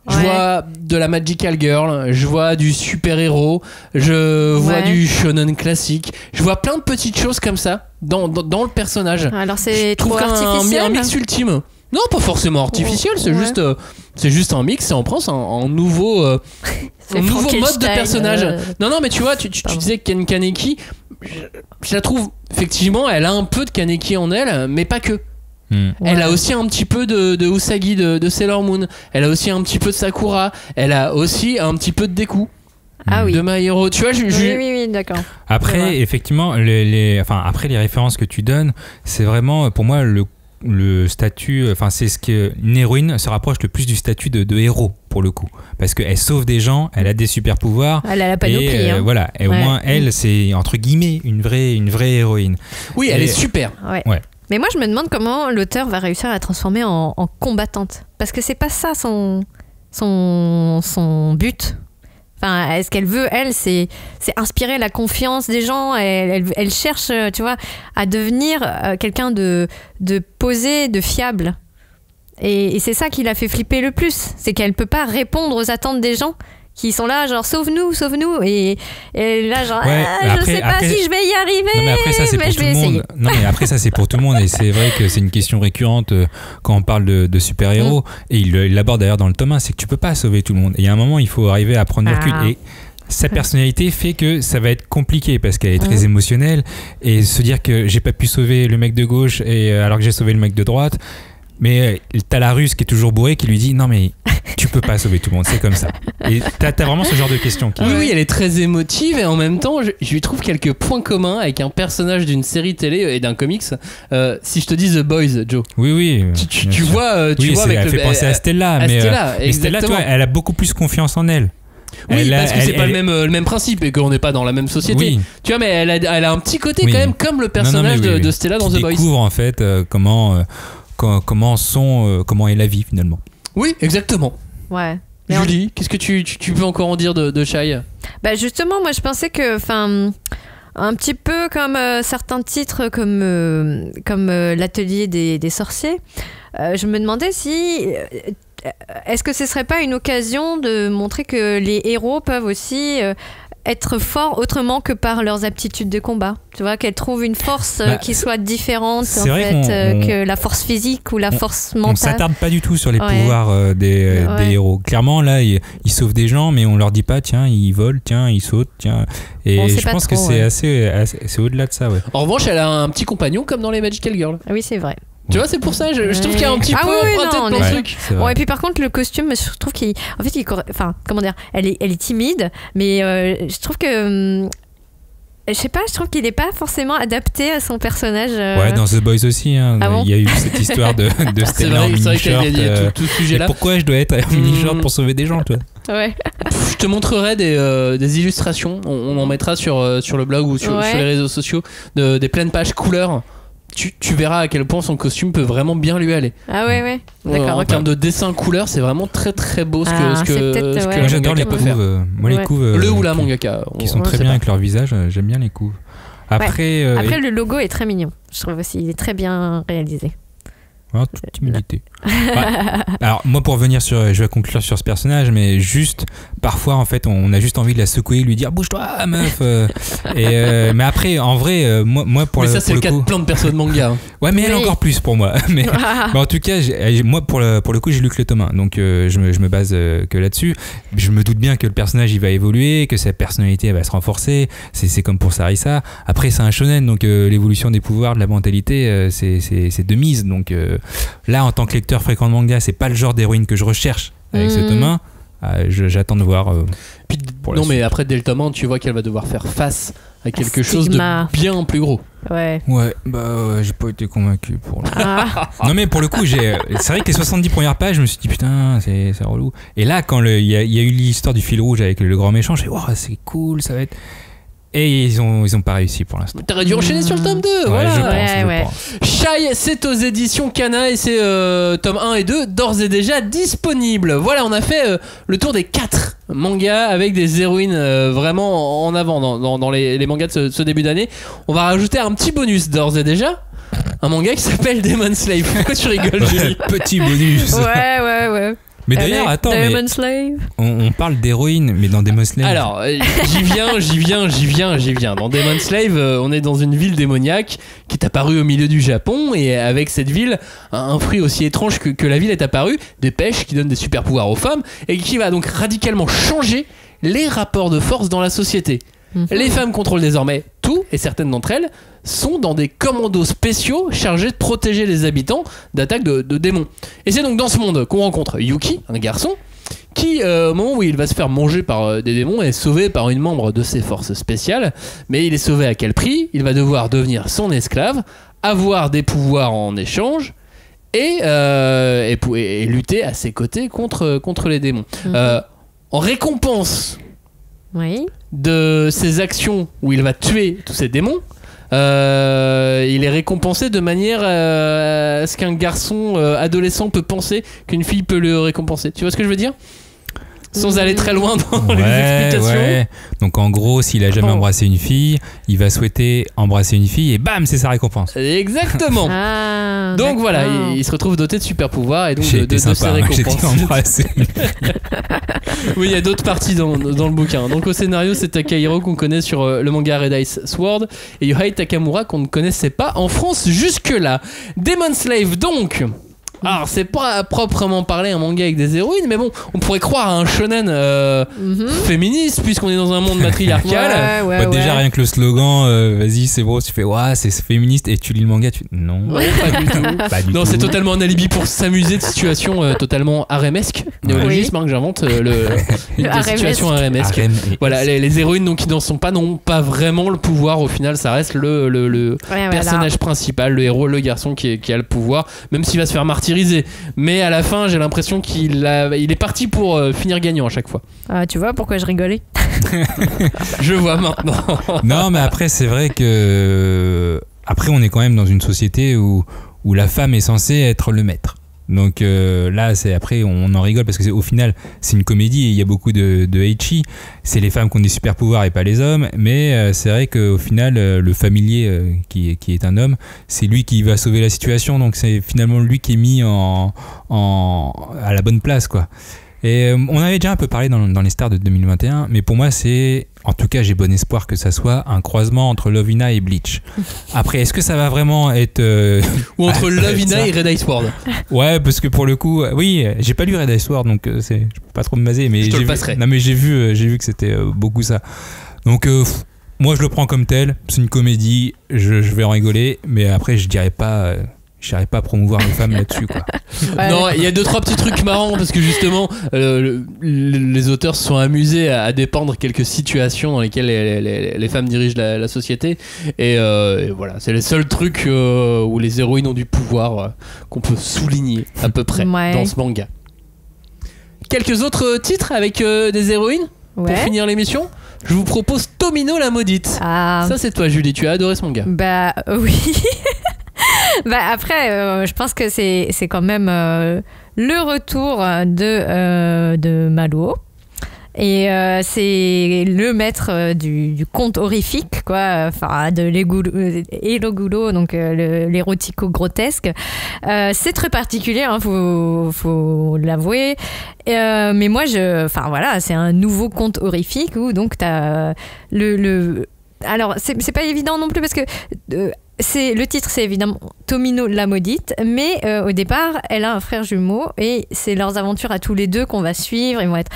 Je vois de la Magical Girl, je vois du super-héros, je vois du shonen classique, je vois plein de petites choses comme ça dans le personnage. Alors c'est trop artificiel. Un mix ultime. Non, pas forcément artificiel, c'est juste un mix et on prend un nouveau mode de personnage. Non, mais tu vois, tu disais que Ken Kaneki, je la trouve, effectivement, elle a un peu de Kaneki en elle, mais pas que. Elle a aussi un petit peu de Usagi de Sailor Moon. Elle a aussi un petit peu de Sakura. Elle a aussi un petit peu de Deku. De My Hero. Tu vois, oui, d'accord. Après, effectivement, après les références que tu donnes, c'est vraiment pour moi le statut. Enfin, c'est ce qu'une héroïne se rapproche le plus du statut de héros pour le coup, parce qu'elle sauve des gens, elle a des super pouvoirs. Elle a la panoplie. Voilà. Et au moins, elle, c'est entre guillemets une vraie héroïne. Oui, elle est super. Ouais. Mais moi, je me demande comment l'auteur va réussir à la transformer en combattante. Parce que c'est pas ça son but. Enfin, ce qu'elle veut, elle, c'est inspirer la confiance des gens. Elle cherche, tu vois, à devenir quelqu'un de posé, de fiable. Et c'est ça qui l'a fait flipper le plus. C'est qu'elle peut pas répondre aux attentes des gens qui sont là genre sauve-nous et là genre je sais pas si je vais y arriver. Non, mais après ça c'est pour tout le monde. Non mais après ça c'est pour tout le monde et c'est vrai que c'est une question récurrente quand on parle de super-héros et il l'aborde d'ailleurs dans le tome 1, c'est que tu peux pas sauver tout le monde. Et il y a un moment il faut arriver à prendre du recul et sa personnalité fait que ça va être compliqué parce qu'elle est très émotionnelle et se dire que j'ai pas pu sauver le mec de gauche et alors que j'ai sauvé le mec de droite. Mais t'as la Russe qui est toujours bourrée qui lui dit non mais tu peux pas sauver tout le monde, c'est comme ça. Et t'as vraiment ce genre de question. Oui, elle est très émotive et en même temps je lui trouve quelques points communs avec un personnage d'une série télé et d'un comics. Si je te dis The Boys, Joe. Oui. Tu vois elle fait penser à Stella, mais Stella, tu vois, elle a beaucoup plus confiance en elle. Oui, parce que c'est pas le même principe et qu'on n'est pas dans la même société. Oui. Tu vois, mais elle a un petit côté quand même comme le personnage de Stella dans The Boys. Qui découvre en fait comment est la vie finalement. Oui, exactement. Ouais. Julie, qu'est-ce que tu peux encore en dire de Shai ? Bah justement, moi je pensais que, un petit peu comme certains titres comme l'atelier des sorciers, je me demandais si est-ce que ce serait pas une occasion de montrer que les héros peuvent aussi être forts autrement que par leurs aptitudes de combat. Tu vois, qu'elles trouvent une force qui soit différente que la force physique ou la force mentale. On s'attarde pas du tout sur les pouvoirs des héros. Clairement, là, ils sauvent des gens, mais on leur dit pas, tiens, ils volent, tiens, ils sautent, tiens. Et je pense que c'est c'est au-delà de ça, ouais. En revanche, elle a un petit compagnon comme dans les Magical Girls. Ah oui, c'est vrai. Tu vois, c'est pour ça, je trouve qu'il y a un petit peu emprunté de plein de trucs. Bon, et puis par contre, le costume, je trouve comment dire, elle est timide, mais je trouve que je sais pas, je trouve qu'il est pas forcément adapté à son personnage. Ouais, dans The Boys aussi, hein, il y a eu cette histoire de Stella en mini-short. Tout ce sujet-là. Pourquoi je dois être en mini-short pour sauver des gens, toi ? Ouais. Je te montrerai des illustrations. On en mettra sur le blog ou sur les réseaux sociaux des pleines pages couleurs. Tu verras à quel point son costume peut vraiment bien lui aller. Ah ouais. D'accord. En termes de dessin couleur, c'est vraiment très très beau ce que Moi, j'adore les couves. Moi, les couves. Le ou la mangaka. Qui sont très bien avec leur visage. J'aime bien les couves. Après, le logo est très mignon. Je trouve aussi, il est très bien réalisé. Toute timidité. Alors moi pour revenir je vais conclure sur ce personnage, mais juste parfois en fait on a juste envie de la secouer, lui dire bouge-toi meuf. Mais après en vrai moi pour mais ça c'est le cas de plein de personnes manga. Ouais mais elle encore plus pour moi. mais en tout cas moi pour le coup j'ai lu que le tome 1, donc je me base que là-dessus. Je me doute bien que le personnage il va évoluer, que sa personnalité elle va se renforcer. C'est comme pour Sarissa. Après c'est un shonen, donc l'évolution des pouvoirs, de la mentalité c'est de mise. Donc là en tant que lecteur fréquent de manga, c'est pas le genre d'héroïne que je recherche avec ce tome 1. J'attends de voir. Mais après dès le tome 1, tu vois qu'elle va devoir faire face à quelque chose de bien plus gros. Ouais, j'ai pas été convaincu pour Non mais pour le coup, c'est vrai que les 70 premières pages, je me suis dit putain, c'est relou. Et là quand il y a eu l'histoire du fil rouge avec le grand méchant, j'ai dit c'est cool, ça va être. Et ils ont pas réussi pour l'instant. T'aurais dû enchaîner sur le tome 2. Voilà. Je pense. Shy, c'est aux éditions Kana et c'est tome 1 et 2 d'ores et déjà disponibles. Voilà, on a fait le tour des 4 mangas avec des héroïnes vraiment en avant dans les mangas de ce début d'année. On va rajouter un petit bonus d'ores et déjà. Un manga qui s'appelle Demon Slave. Pourquoi tu rigoles, Julie? Petit bonus. Ouais. Mais d'ailleurs, attends, on parle d'héroïne, mais dans Demon Slave. Alors, j'y viens. Dans Demon Slave, on est dans une ville démoniaque qui est apparue au milieu du Japon, et avec cette ville, un fruit aussi étrange que la ville est apparu, des pêches qui donnent des super pouvoirs aux femmes, et qui va donc radicalement changer les rapports de force dans la société. Les femmes contrôlent désormais tout, et certaines d'entre elles sont dans des commandos spéciaux chargés de protéger les habitants d'attaques de démons. Et c'est donc dans ce monde qu'on rencontre Yuki, un garçon, qui, au moment où il va se faire manger par des démons, est sauvé par une membre de ses forces spéciales. Mais il est sauvé à quel prix? Il va devoir devenir son esclave, avoir des pouvoirs en échange, et lutter à ses côtés contre les démons. En récompense de ses actions où il va tuer tous ces démons, il est récompensé de manière à ce qu'un garçon adolescent peut penser qu'une fille peut le récompenser. Tu vois ce que je veux dire? Sans aller très loin dans les explications. Ouais. Donc en gros, s'il a jamais embrassé une fille, il va souhaiter embrasser une fille et bam, c'est sa récompense. Exactement. Donc voilà, il se retrouve doté de super pouvoirs et donc de ses récompenses. Oui, il y a d'autres parties dans le bouquin. Donc au scénario, c'est Takahiro qu'on connaît sur le manga Red Ice Sword et Yohei Takamura qu'on ne connaissait pas en France jusque-là. Demon Slave donc. Alors c'est pas à proprement parler un manga avec des héroïnes, mais bon, on pourrait croire à un shonen féministe puisqu'on est dans un monde matriarcal. Déjà rien que le slogan, vas-y c'est beau, tu fais c'est féministe et tu lis le manga, non, pas du tout. Non, c'est totalement un alibi pour s'amuser de situations totalement harémesque. Néologisme que j'invente, une situation harémesque. Voilà, les héroïnes donc qui n'en sont pas, n'ont pas vraiment le pouvoir. Au final, ça reste le personnage principal, le héros, le garçon qui a le pouvoir, même s'il va se faire martyriser. Mais à la fin, j'ai l'impression qu'il est parti pour finir gagnant à chaque fois. Ah, tu vois pourquoi je rigolais? Je vois maintenant. Non, mais après, c'est vrai que après, on est quand même dans une société où la femme est censée être le maître. Donc là, après, on en rigole parce que au final, c'est une comédie et il y a beaucoup de ecchi. C'est les femmes qui ont des super pouvoirs et pas les hommes. Mais c'est vrai qu'au final, le familier qui est un homme, c'est lui qui va sauver la situation. Donc c'est finalement lui qui est mis à la bonne place, quoi. Et on avait déjà un peu parlé dans les stars de 2021, mais pour moi en tout cas j'ai bon espoir que ça soit un croisement entre Lovina et Bleach. Après, est-ce que ça va vraiment être ou entre Lovina et Red Ice Sword? Ouais, parce que pour le coup, oui, j'ai pas lu Red Ice Sword, donc je peux pas trop me baser, mais je te le passerai. Non mais j'ai vu que c'était beaucoup ça. Donc moi je le prends comme tel, c'est une comédie, je vais en rigoler, mais après je dirais pas j'arrive pas à promouvoir les femmes là-dessus, quoi. Non, il y a 2-3 petits trucs marrants parce que justement les auteurs se sont amusés à dépeindre quelques situations dans lesquelles les femmes dirigent la société et voilà, c'est les seuls trucs où les héroïnes ont du pouvoir qu'on peut souligner à peu près dans ce manga. Quelques autres titres avec des héroïnes pour finir l'émission. Je vous propose Tomino la maudite. Ça c'est toi Julie, tu as adoré ce manga. Bah oui. Bah après, je pense que c'est quand même le retour de Maluo. Et c'est le maître du conte horrifique, quoi, enfin de l'Erogulo, donc l'érotico grotesque. C'est très particulier, hein, faut l'avouer. Mais moi, enfin voilà, c'est un nouveau conte horrifique où donc t'as alors c'est pas évident non plus parce que le titre, c'est évidemment Tomino la maudite, mais au départ, elle a un frère jumeau et c'est leurs aventures à tous les deux qu'on va suivre. Ils vont être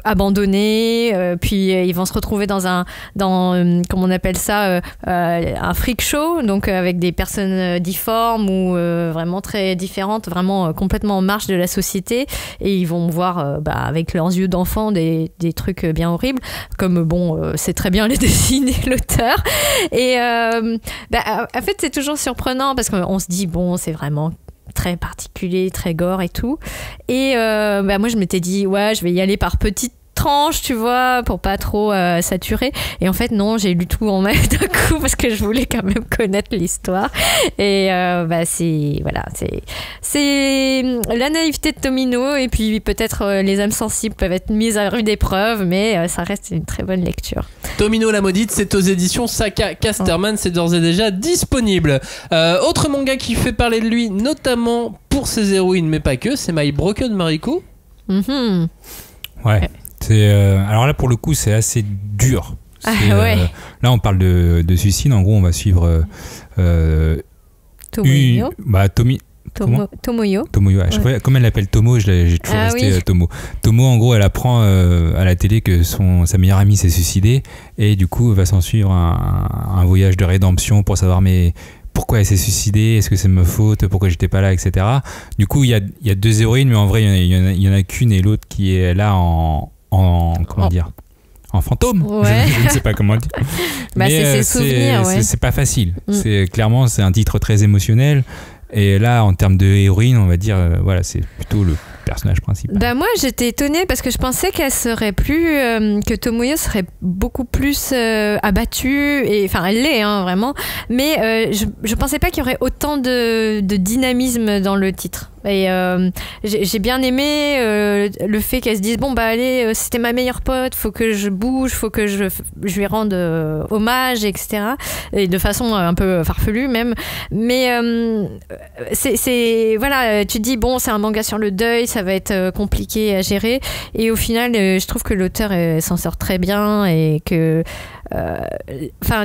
abandonnés, puis ils vont se retrouver dans comment on appelle ça, un freak show, donc avec des personnes difformes ou vraiment très différentes, vraiment complètement en marge de la société, et ils vont voir avec leurs yeux d'enfant des trucs bien horribles, comme c'est très bien les dessiner l'auteur. Et en fait, c'est toujours surprenant parce qu'on se dit, c'est vraiment très particulier, très gore et tout. Et moi, je m'étais dit, je vais y aller par petites tranches, tu vois, pour pas trop saturer. Et en fait, non, j'ai lu tout en même d'un coup parce que je voulais quand même connaître l'histoire. Et c'est la naïveté de Tomino, et puis peut-être les âmes sensibles peuvent être mises à rude épreuve, mais ça reste une très bonne lecture. Tomino la maudite, c'est aux éditions Saka Casterman, c'est d'ores et déjà disponible. Autre manga qui fait parler de lui, notamment pour ses héroïnes, mais pas que, c'est My Broken Mariko. Ouais. Alors là, pour le coup, c'est assez dur. Là, on parle de suicide. En gros, on va suivre Tomoyo. Tomoyo. À chaque fois, comme elle l'appelle Tomo, j'ai toujours resté Tomo. Tomo, en gros, elle apprend à la télé que sa meilleure amie s'est suicidée, et du coup, va s'en suivre un voyage de rédemption pour savoir pourquoi elle s'est suicidée, est-ce que c'est ma faute, pourquoi j'étais pas là, etc. Du coup, il y a deux héroïnes, mais en vrai, il y en a qu'une, et l'autre qui est là en fantôme. Je ne sais pas comment dire. C'est ses souvenirs. C'est pas facile. Clairement, c'est un titre très émotionnel. Et là, en termes de héroïne, on va dire, c'est plutôt le personnage principal. Moi, j'étais étonnée parce que je pensais qu'elle serait que Tomoyo serait beaucoup plus abattue, et enfin, elle l'est, hein, vraiment. Mais je pensais pas qu'il y aurait autant de dynamisme dans le titre. Et j'ai bien aimé le fait qu'elle se dise allez, c'était ma meilleure pote, faut que je bouge, faut que je lui rende hommage, etc. Et de façon un peu farfelue même. Mais c'est voilà, tu te dis c'est un manga sur le deuil, ça va être compliqué à gérer. Et au final, je trouve que l'auteur s'en sort très bien, et que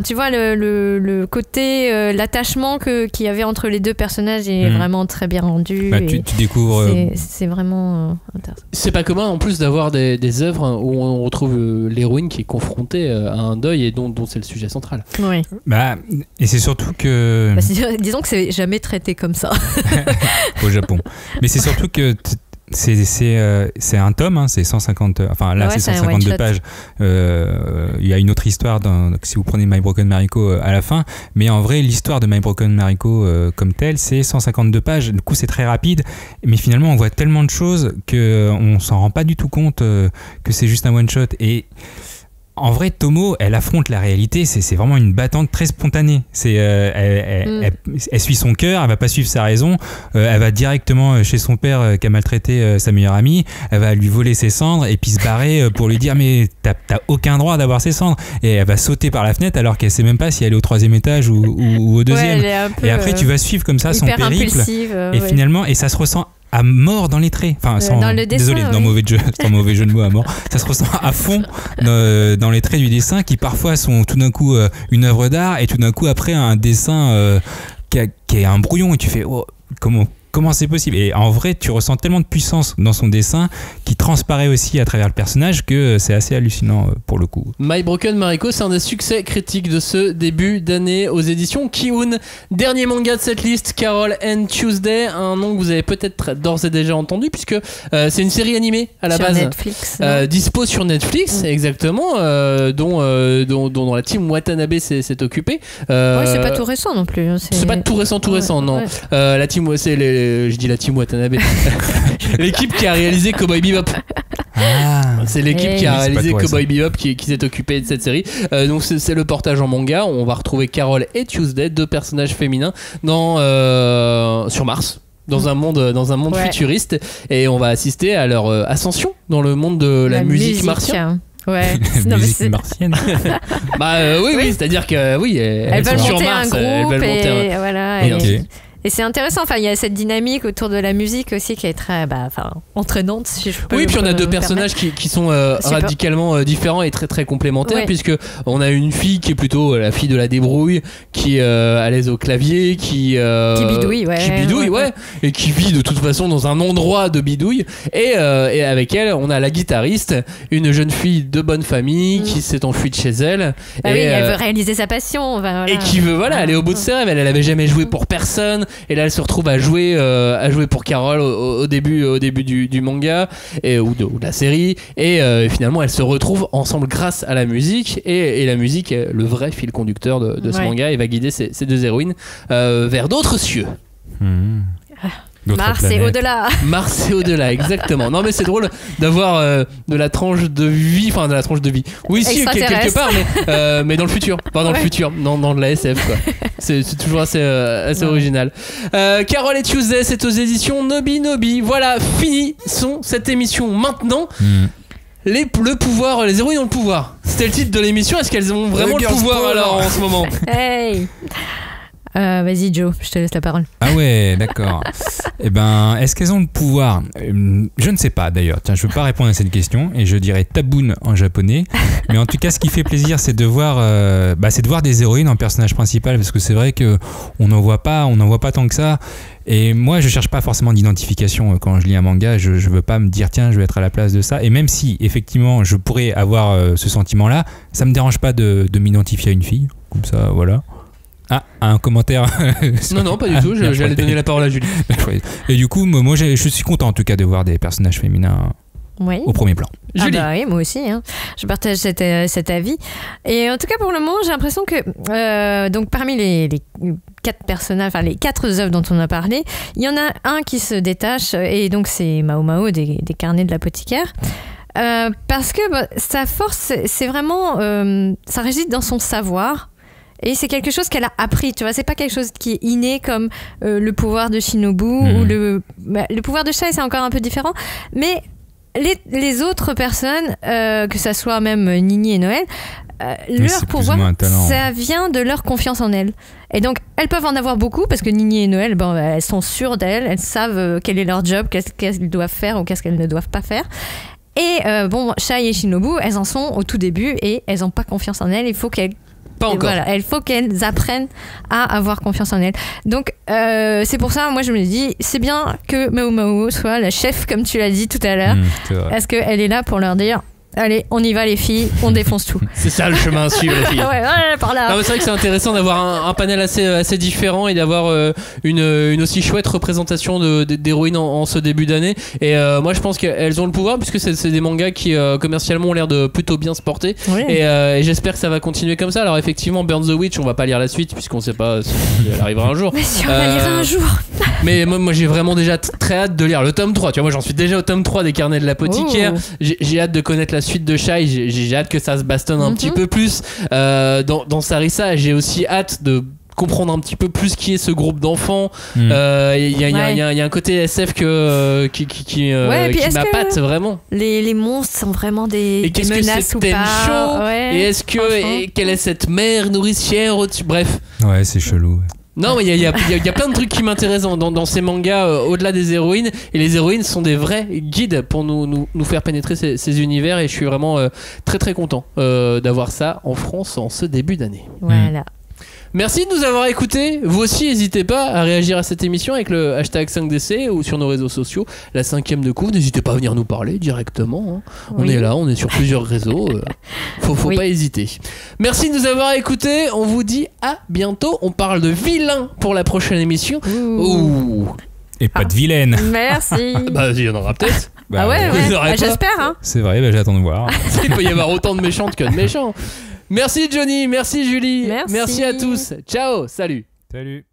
tu vois, le côté l'attachement qu'il y avait entre les deux personnages est vraiment très bien rendu. Tu découvres. C'est vraiment intéressant. C'est pas commun en plus d'avoir des œuvres où on retrouve l'héroïne qui est confrontée à un deuil et dont c'est le sujet central. Oui. Et c'est surtout que. Disons que c'est jamais traité comme ça au Japon. Mais c'est surtout que. C'est un tome, c'est 150. Enfin là, c'est 152 pages. Il y a une autre histoire si vous prenez My Broken Mariko à la fin, mais en vrai, l'histoire de My Broken Mariko comme telle, c'est 152 pages. Du coup, c'est très rapide, mais finalement, on voit tellement de choses qu'on s'en rend pas du tout compte que c'est juste un one shot. Et en vrai, Tomo, elle affronte la réalité. C'est vraiment une battante très spontanée. Elle suit son cœur, elle va pas suivre sa raison. Elle va directement chez son père qui a maltraité sa meilleure amie. Elle va lui voler ses cendres et puis se barrer pour lui dire mais t'as aucun droit d'avoir ses cendres. Et elle va sauter par la fenêtre alors qu'elle sait même pas si elle est au 3e étage ou au 2e. Et après, tu vas suivre comme ça son périple. Et finalement, et ça se ressent à mort dans les traits, dans le dessin, désolé, dans mauvais jeu de mots, à mort, ça se ressent à fond dans les traits du dessin, qui parfois sont tout d'un coup une œuvre d'art, et tout d'un coup après un dessin qui est un brouillon, et tu fais comment c'est possible. Et en vrai, tu ressens tellement de puissance dans son dessin qui transparaît aussi à travers le personnage que c'est assez hallucinant pour le coup. My Broken Mariko, c'est un des succès critiques de ce début d'année aux éditions Kiun. Dernier manga de cette liste, Carol and Tuesday, un nom que vous avez peut-être d'ores et déjà entendu puisque c'est une série animée à la sur base. Netflix, dispo sur Netflix, exactement, dont la team Watanabe s'est occupée. C'est pas tout récent non plus. C'est pas tout récent, non. La team, je dis la team Watanabe. l'équipe qui a réalisé Cowboy Bebop. C'est l'équipe qui a réalisé Cowboy Bebop qui s'est occupée de cette série. Donc c'est le portage en manga. On va retrouver Carol et Tuesday, 2 personnages féminins sur Mars. Dans un monde futuriste, et on va assister à leur ascension dans le monde de la musique martienne. Ouais. Musique martienne. Oui, c'est-à-dire que elles sont sur Mars, elles veulent monter voilà. Et c'est intéressant, enfin il y a cette dynamique autour de la musique aussi qui est très entraînante, si je peux. Oui, puis on a 2 personnages qui sont radicalement différents et très très complémentaires, puisque on a une fille qui est plutôt la fille de la débrouille, qui est à l'aise au clavier, qui bidouille, et qui vit de toute façon dans un endroit de bidouille, et avec elle on a la guitariste, une jeune fille de bonne famille qui s'est enfuie de chez elle, elle veut réaliser sa passion, et qui veut aller au bout de ses rêves. Elle avait jamais joué pour personne. Et là elle se retrouve à jouer pour Carol au début du manga ou de la série, et finalement elles se retrouvent ensemble grâce à la musique, et la musique est le vrai fil conducteur de ce manga, et va guider ces 2 héroïnes vers d'autres cieux. Mars et au-delà. Mars et au-delà, exactement. Non mais c'est drôle d'avoir de la tranche de vie. Oui, si, quelque part, mais dans le futur. Pas dans le futur, dans de la SF, quoi. C'est toujours assez original. Carol et Tuesday, c'est aux éditions Nobi. Voilà, finissons cette émission maintenant. Le pouvoir, les héroïnes ont le pouvoir. C'était le titre de l'émission. Est-ce qu'elles ont vraiment le pouvoir alors en ce moment? Hey. Vas-y Joe, je te laisse la parole. Ah ouais, d'accord. Eh ben, est-ce qu'elles ont le pouvoir? Je ne sais pas d'ailleurs. Tiens, je ne veux pas répondre à cette question, et je dirais taboun en japonais. Mais en tout cas, ce qui fait plaisir, c'est de voir des héroïnes en personnage principal, parce que c'est vrai que on n'en voit pas tant que ça. Et moi, je cherche pas forcément d'identification quand je lis un manga. Je veux pas me dire tiens, je vais être à la place de ça. Et même si effectivement, je pourrais avoir ce sentiment-là, ça me dérange pas de m'identifier à une fille. Comme ça, voilà. Ah, un commentaire. Non, pas du tout. J'allais donner la parole à Julie. Et du coup, moi, je suis content en tout cas de voir des personnages féminins au premier plan. Julie. Oui, moi aussi. Je partage cet avis. Et en tout cas, pour le moment, j'ai l'impression que donc parmi les 4 personnages, enfin les 4 œuvres dont on a parlé, il y en a un qui se détache, et donc c'est Mao Mao des carnets de l'apothicaire. Parce que sa force, c'est vraiment, ça réside dans son savoir. Et c'est quelque chose qu'elle a appris, tu vois, c'est pas quelque chose qui est inné comme le pouvoir de Shinobu ou le pouvoir de Shai, c'est encore un peu différent. Mais les autres personnes, que ça soit même Nini et Noël, leur pouvoir, ça vient de leur confiance en elles. Et donc, elles peuvent en avoir beaucoup parce que Nini et Noël, elles sont sûres d'elles, elles savent quel est leur job, qu'est-ce qu'elles doivent faire ou qu'est-ce qu'elles ne doivent pas faire. Et Shai et Shinobu, elles en sont au tout début et elles n'ont pas confiance en elles. Il faut qu'elles il faut qu'elles apprennent à avoir confiance en elles. Donc c'est pour ça, moi je me dis, c'est bien que Mao Mao soit la chef, comme tu l'as dit tout à l'heure, parce qu'elle est là pour leur dire allez, on y va les filles, on défonce tout. C'est ça le chemin à suivre, les filles. Ouais, par là. Non, c'est vrai que c'est intéressant d'avoir un panel assez différent, et d'avoir une aussi chouette représentation d'héroïnes en ce début d'année. Et moi je pense qu'elles ont le pouvoir, puisque c'est des mangas qui commercialement ont l'air de plutôt bien se porter. Oui. Et j'espère que ça va continuer comme ça. Alors effectivement, Burn the Witch, on va pas lire la suite puisqu'on sait pas si elle arrivera un jour. Mais si on va lire un jour. Mais moi j'ai vraiment déjà très hâte de lire le tome 3. Tu vois, moi j'en suis déjà au tome 3 des carnets de l'apothicaire. J'ai hâte de connaître la suite de Shai. J'ai hâte que ça se bastonne un petit peu plus. Dans Sarissa, j'ai aussi hâte de comprendre un petit peu plus qui est ce groupe d'enfants. Il y a un côté SF qui m'appâte vraiment. Les monstres sont vraiment des menaces ou pas. Et est-ce que quelle est cette mère nourricière au-dessus? Bref. Ouais, c'est chelou. Non, mais il y a plein de trucs qui m'intéressent dans ces mangas, au-delà des héroïnes. Et les héroïnes sont des vrais guides pour nous faire pénétrer ces univers. Et je suis vraiment très très content d'avoir ça en France en ce début d'année. Voilà. Merci de nous avoir écoutés. Vous aussi, n'hésitez pas à réagir à cette émission avec le hashtag 5DC ou sur nos réseaux sociaux, la 5e de couve. N'hésitez pas à venir nous parler directement. On est là, on est sur plusieurs réseaux. Faut pas hésiter. Merci de nous avoir écoutés. On vous dit à bientôt. On parle de vilains pour la prochaine émission. Ouh. Et pas de vilaine. Merci. Il y en aura peut-être. J'espère. C'est vrai, j'attends de voir. Il peut y avoir autant de méchantes que de méchants. Merci Johnny, merci Julie, merci à tous. Ciao, salut. Salut.